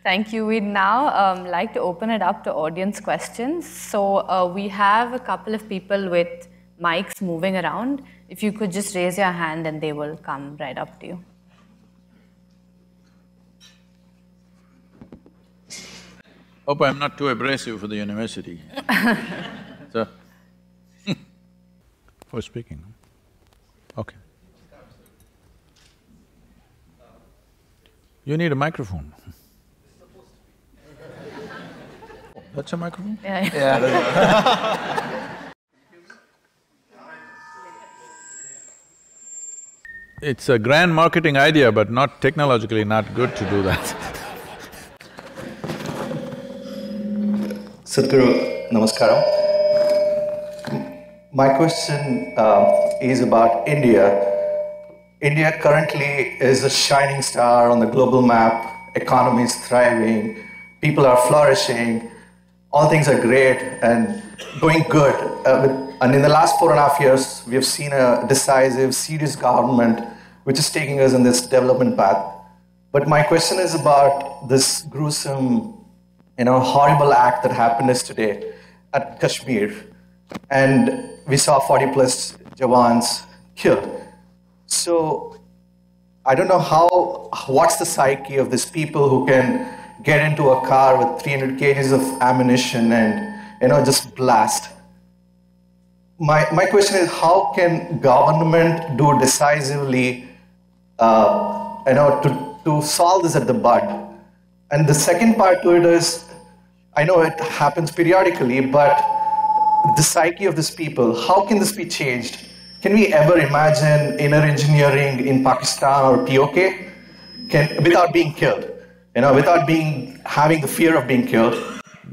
Thank you. We'd now like to open it up to audience questions. So we have a couple of people with mics moving around. If you could just raise your hand and they will come right up to you. Hope I'm not too abrasive for the university. So, for speaking. Okay. You need a microphone. That's a microphone? Yeah. It's a grand marketing idea, but not technologically not good to do that. Sadhguru, namaskaram. My question is about India. India currently is a shining star on the global map. Economy is thriving, people are flourishing, all things are great and going good. And in the last 4.5 years, we have seen a decisive, serious government which is taking us in this development path. But my question is about this gruesome, horrible act that happened yesterday at Kashmir. And we saw 40+ Jawans killed. So I don't know what's the psyche of these people who can get into a car with 300 kgs of ammunition and, just blast. My question is, how can government do decisively, to solve this at the bud? And the second part to it is, I know it happens periodically, but the psyche of these people, how can this be changed? Can we ever imagine inner engineering in Pakistan or POK without being killed? Without having the fear of being killed?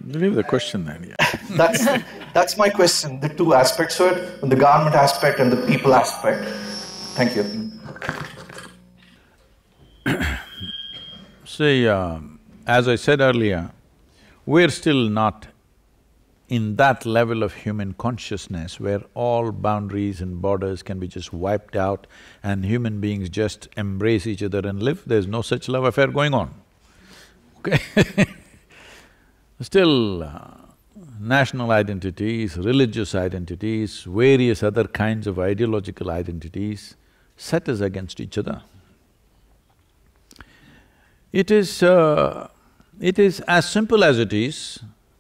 Leave the question then, yeah. That's my question, the two aspects to it, the government aspect and the people aspect. Thank you. See, as I said earlier, we're still not in that level of human consciousness where all boundaries and borders can be just wiped out and human beings just embrace each other and live. There's no such love affair going on, okay? Still, national identities, religious identities, various other kinds of ideological identities set us against each other. It is as simple as it is,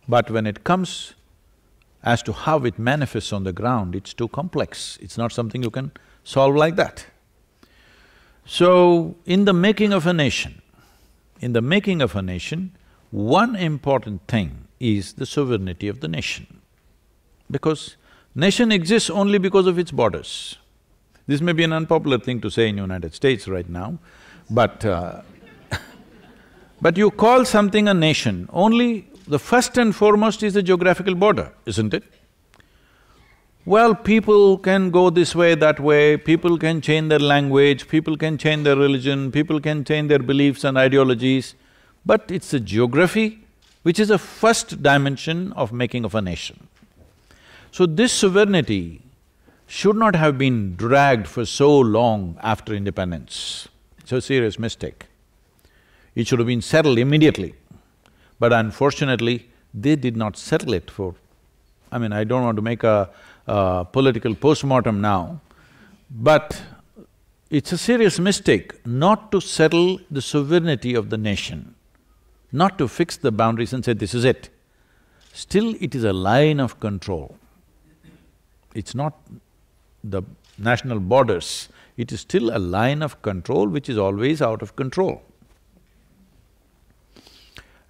but when it comes as to how it manifests on the ground, it's too complex. It's not something you can solve like that. So, in the making of a nation, one important thing is the sovereignty of the nation. Because nation exists only because of its borders. This may be an unpopular thing to say in United States right now, but but you call something a nation, only the first and foremost is the geographical border, isn't it? Well, people can go this way, that way, people can change their language, people can change their religion, people can change their beliefs and ideologies, but it's the geography which is the first dimension of making of a nation. So this sovereignty should not have been dragged for so long after independence. It's a serious mistake. It should have been settled immediately. But unfortunately, they did not settle it for… I mean, I don't want to make a political postmortem now, but it's a serious mistake not to settle the sovereignty of the nation, not to fix the boundaries and say, this is it. Still, it is a line of control. It's not the national borders, it is still a line of control which is always out of control.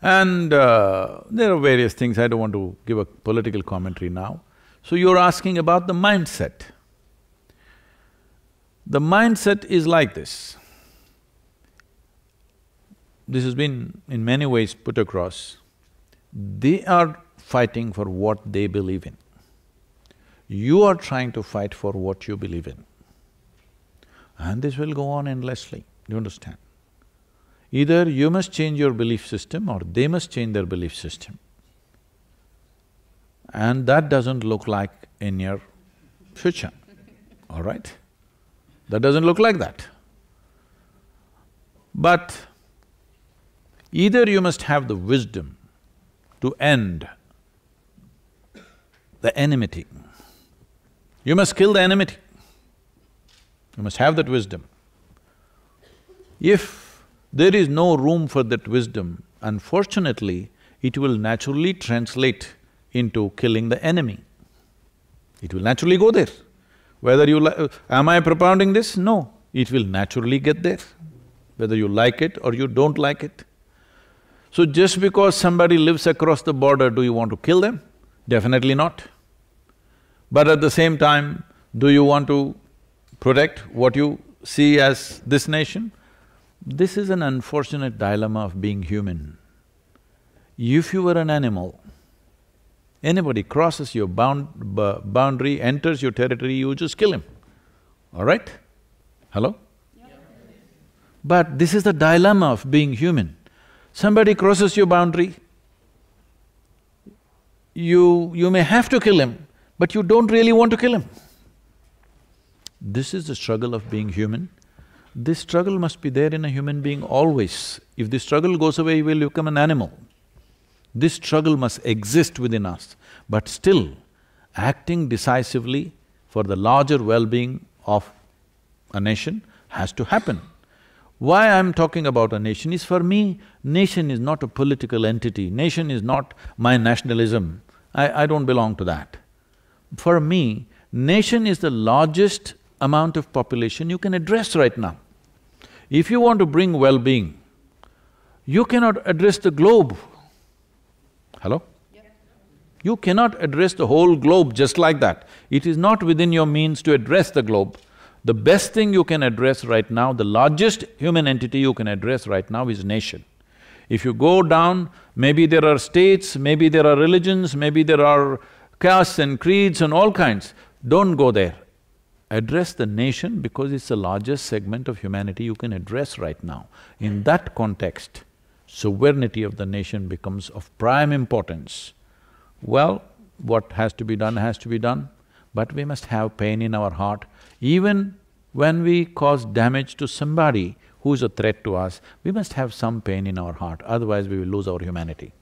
And there are various things, I don't want to give a political commentary now. So you're asking about the mindset. The mindset is like this. This has been in many ways put across. They are fighting for what they believe in. You are trying to fight for what you believe in. And this will go on endlessly, you understand? Either you must change your belief system or they must change their belief system. And that doesn't look like in your future, all right? That doesn't look like that. But either you must have the wisdom to end the enmity You must kill the enmity. You must have that wisdom. If there is no room for that wisdom, unfortunately, it will naturally translate into killing the enemy. It will naturally go there. Whether you am I propounding this? No, it will naturally get there, whether you like it or you don't like it. So just because somebody lives across the border, do you want to kill them? Definitely not. But at the same time, do you want to protect what you see as this nation? This is an unfortunate dilemma of being human. If you were an animal, anybody crosses your boundary, enters your territory, you just kill him, all right? Hello? Yep. But this is the dilemma of being human. Somebody crosses your boundary, you may have to kill him, but you don't really want to kill him. This is the struggle of being human. This struggle must be there in a human being always. If this struggle goes away, you will become an animal. This struggle must exist within us, but still, acting decisively for the larger well-being of a nation has to happen. Why I'm talking about a nation is, for me, nation is not a political entity, nation is not my nationalism. I don't belong to that. For me, nation is the largest amount of population you can address right now. If you want to bring well-being, you cannot address the globe. Hello? Yep. You cannot address the whole globe just like that. It is not within your means to address the globe. The best thing you can address right now, the largest human entity you can address right now is nation. If you go down, maybe there are states, maybe there are religions, maybe there are castes and creeds and all kinds. Don't go there. Address the nation because it's the largest segment of humanity you can address right now. In that context, sovereignty of the nation becomes of prime importance. Well, what has to be done, but we must have pain in our heart. Even when we cause damage to somebody who's a threat to us, we must have some pain in our heart, otherwise we will lose our humanity.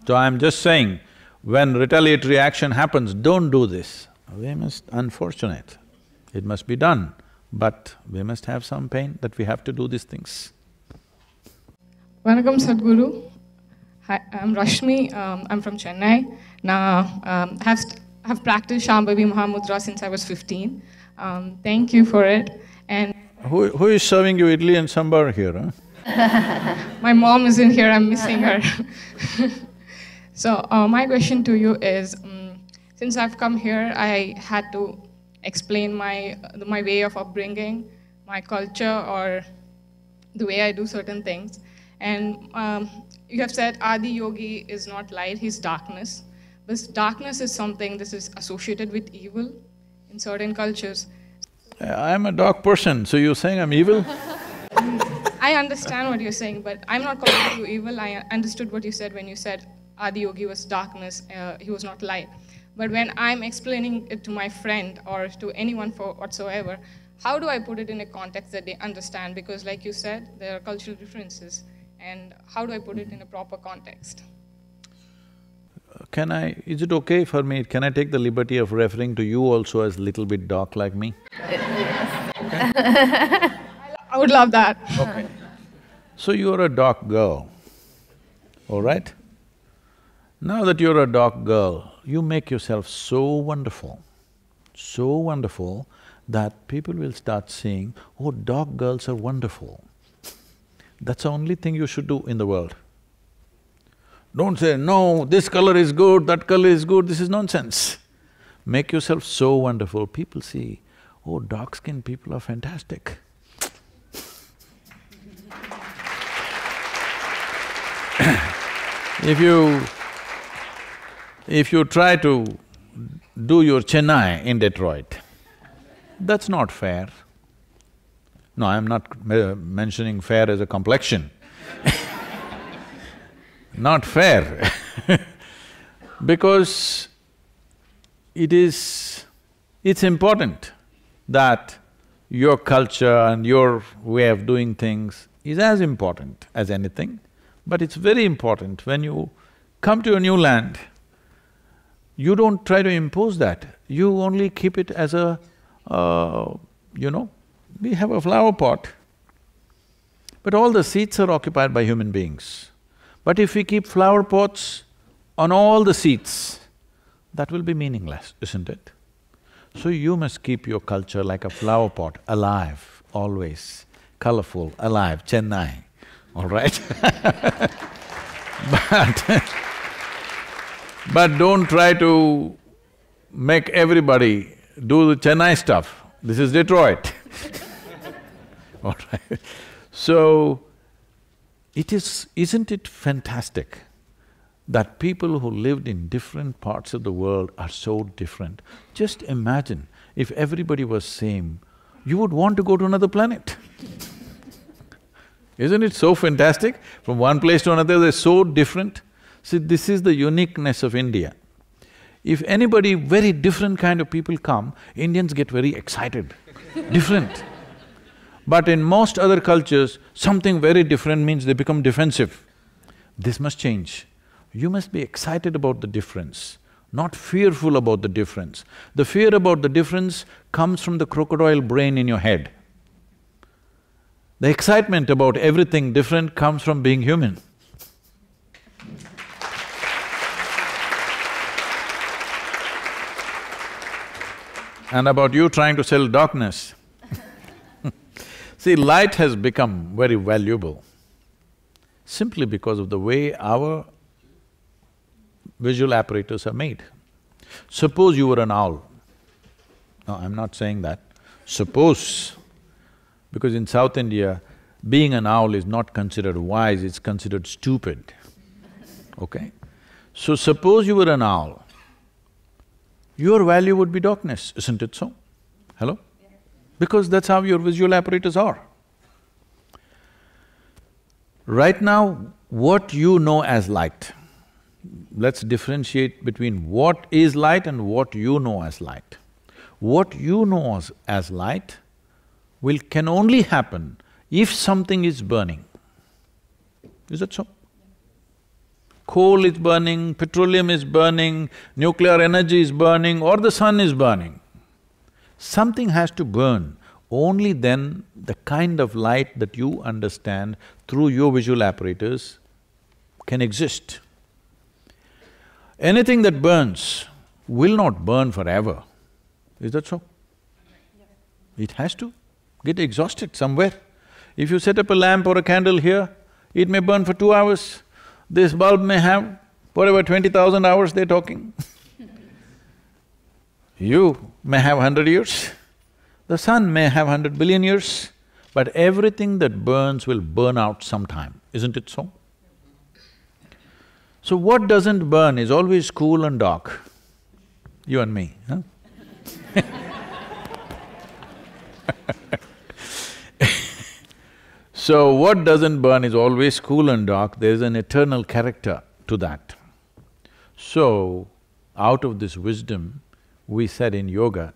So I'm just saying, when retaliatory action happens, don't do this. We must… unfortunate, it must be done, but we must have some pain that we have to do these things. Vanakkam Sadhguru. Hi, I'm Rashmi, I'm from Chennai. Now, have practiced Shambhavi Mahamudra since I was 15. Thank you for it. And Who is serving you idli and sambar here, huh? my mom isn't here, I'm missing her. So, my question to you is, since I've come here, I had to explain my way of upbringing, my culture, or the way I do certain things. And you have said Adi Yogi is not light, he's darkness. But darkness is something that is associated with evil in certain cultures. I'm a dark person, so you're saying I'm evil? I understand what you're saying, but I'm not calling you evil. I understood what you said when you said Adi Yogi was darkness, he was not light. But when I'm explaining it to my friend or to anyone for whatsoever, how do I put it in a context that they understand? Because like you said, there are cultural differences. And how do I put it in a proper context? Is it okay for me, can I take the liberty of referring to you also as little bit dark like me? I would love that. Okay. So you're a dark girl, all right? Now that you're a dark girl, you make yourself so wonderful that people will start saying, oh, dark girls are wonderful. That's the only thing you should do in the world. Don't say, no, this color is good, that color is good, this is nonsense. Make yourself so wonderful, people see, oh, dark-skinned people are fantastic. If you try to do your Chennai in Detroit, that's not fair. No, I'm not mentioning fair as a complexion. Not fair because it's important that your culture and your way of doing things is as important as anything. But it's very important, when you come to a new land, you don't try to impose that, you only keep it as a, we have a flower pot, but all the seats are occupied by human beings. But if we keep flower pots on all the seats, that will be meaningless, isn't it? So you must keep your culture like a flower pot, alive, always, colorful, alive, Chennai, all right? But don't try to make everybody do the Chennai stuff. This is Detroit. All right. So, isn't it fantastic that people who lived in different parts of the world are so different? Just imagine, if everybody was same, you would want to go to another planet. Isn't it so fantastic? From one place to another, they're so different. See, this is the uniqueness of India. If anybody, very different kind of people come, Indians get very excited, different. But in most other cultures, something very different means they become defensive. This must change. You must be excited about the difference, not fearful about the difference. The fear about the difference comes from the crocodile brain in your head. The excitement about everything different comes from being human. And about you trying to sell darkness. See, light has become very valuable simply because of the way our visual apparatus are made. Suppose you were an owl. No, I'm not saying that. Suppose, because in South India, being an owl is not considered wise, it's considered stupid, okay? So suppose you were an owl, your value would be darkness, isn't it so? Hello? Because that's how your visual apparatus are. Right now, what you know as light, let's differentiate between what is light and what you know as light. What you know as light can only happen if something is burning. Is that so? Coal is burning, petroleum is burning, nuclear energy is burning, or the sun is burning. Something has to burn, only then the kind of light that you understand through your visual apparatus can exist. Anything that burns will not burn forever, is that so? It has to get exhausted somewhere. If you set up a lamp or a candle here, it may burn for 2 hours. This bulb may have whatever 20,000 hours they're talking. You may have 100 years, the sun may have 100 billion years, but everything that burns will burn out sometime, isn't it so? So what doesn't burn is always cool and dark, you and me, huh? So what doesn't burn is always cool and dark, there is an eternal character to that. So, out of this wisdom, we said in yoga,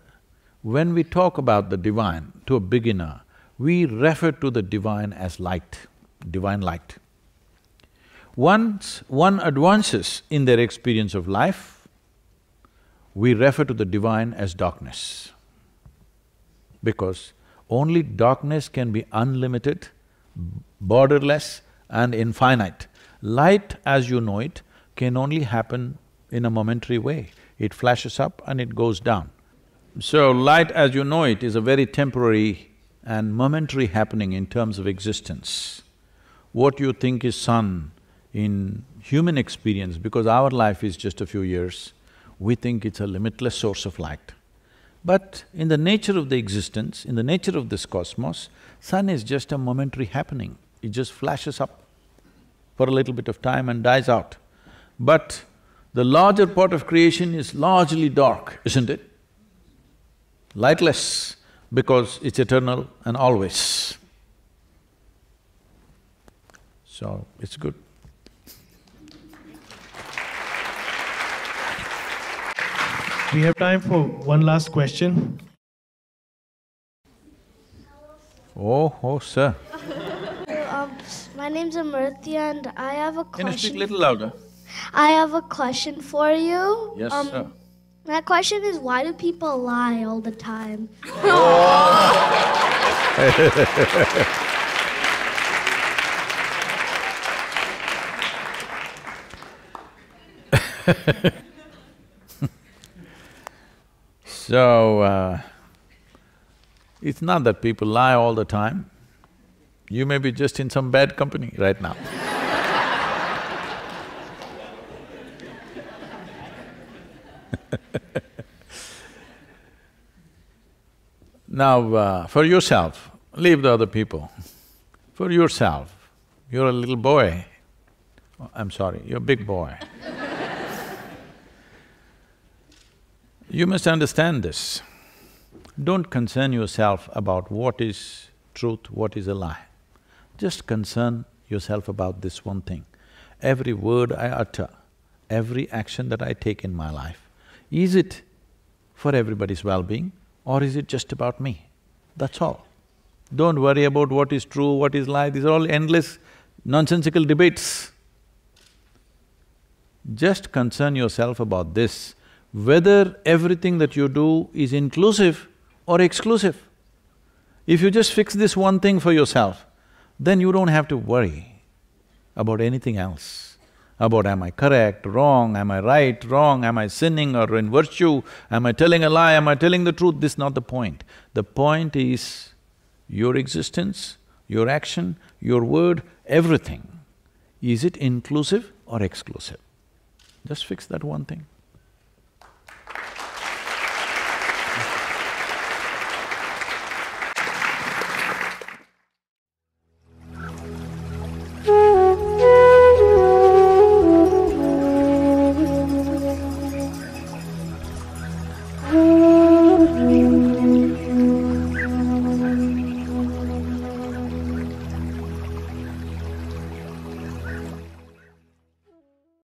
when we talk about the divine to a beginner, we refer to the divine as light, divine light. Once one advances in their experience of life, we refer to the divine as darkness. Because only darkness can be unlimited, borderless and infinite. Light, as you know it, can only happen in a momentary way. It flashes up and it goes down. So light, as you know it, is a very temporary and momentary happening in terms of existence. What you think is sun in human experience, because our life is just a few years, we think it's a limitless source of light. But in the nature of the existence, in the nature of this cosmos, sun is just a momentary happening. It just flashes up for a little bit of time and dies out. But the larger part of creation is largely dark, isn't it? Lightless, because it's eternal and always. So, it's good. We have time for one last question. Oh, sir. My name's Amrithya and I have a Can you speak question. a little louder? I have a question for you. Yes, sir. My question is, why do people lie all the time? So, it's not that people lie all the time. You may be just in some bad company right now. Now, for yourself, leave the other people. For yourself, you're a little boy. Oh, I'm sorry, you're a big boy. You must understand this. Don't concern yourself about what is truth, what is a lie. Just concern yourself about this one thing. Every word I utter, every action that I take in my life, is it for everybody's well-being or is it just about me? That's all. Don't worry about what is true, what is lie, these are all endless, nonsensical debates. Just concern yourself about this, whether everything that you do is inclusive or exclusive. If you just fix this one thing for yourself, then you don't have to worry about anything else. About am I correct, wrong, am I right, wrong, am I sinning or in virtue, am I telling a lie, am I telling the truth, this is not the point. The point is your existence, your action, your word, everything. Is it inclusive or exclusive? Just fix that one thing.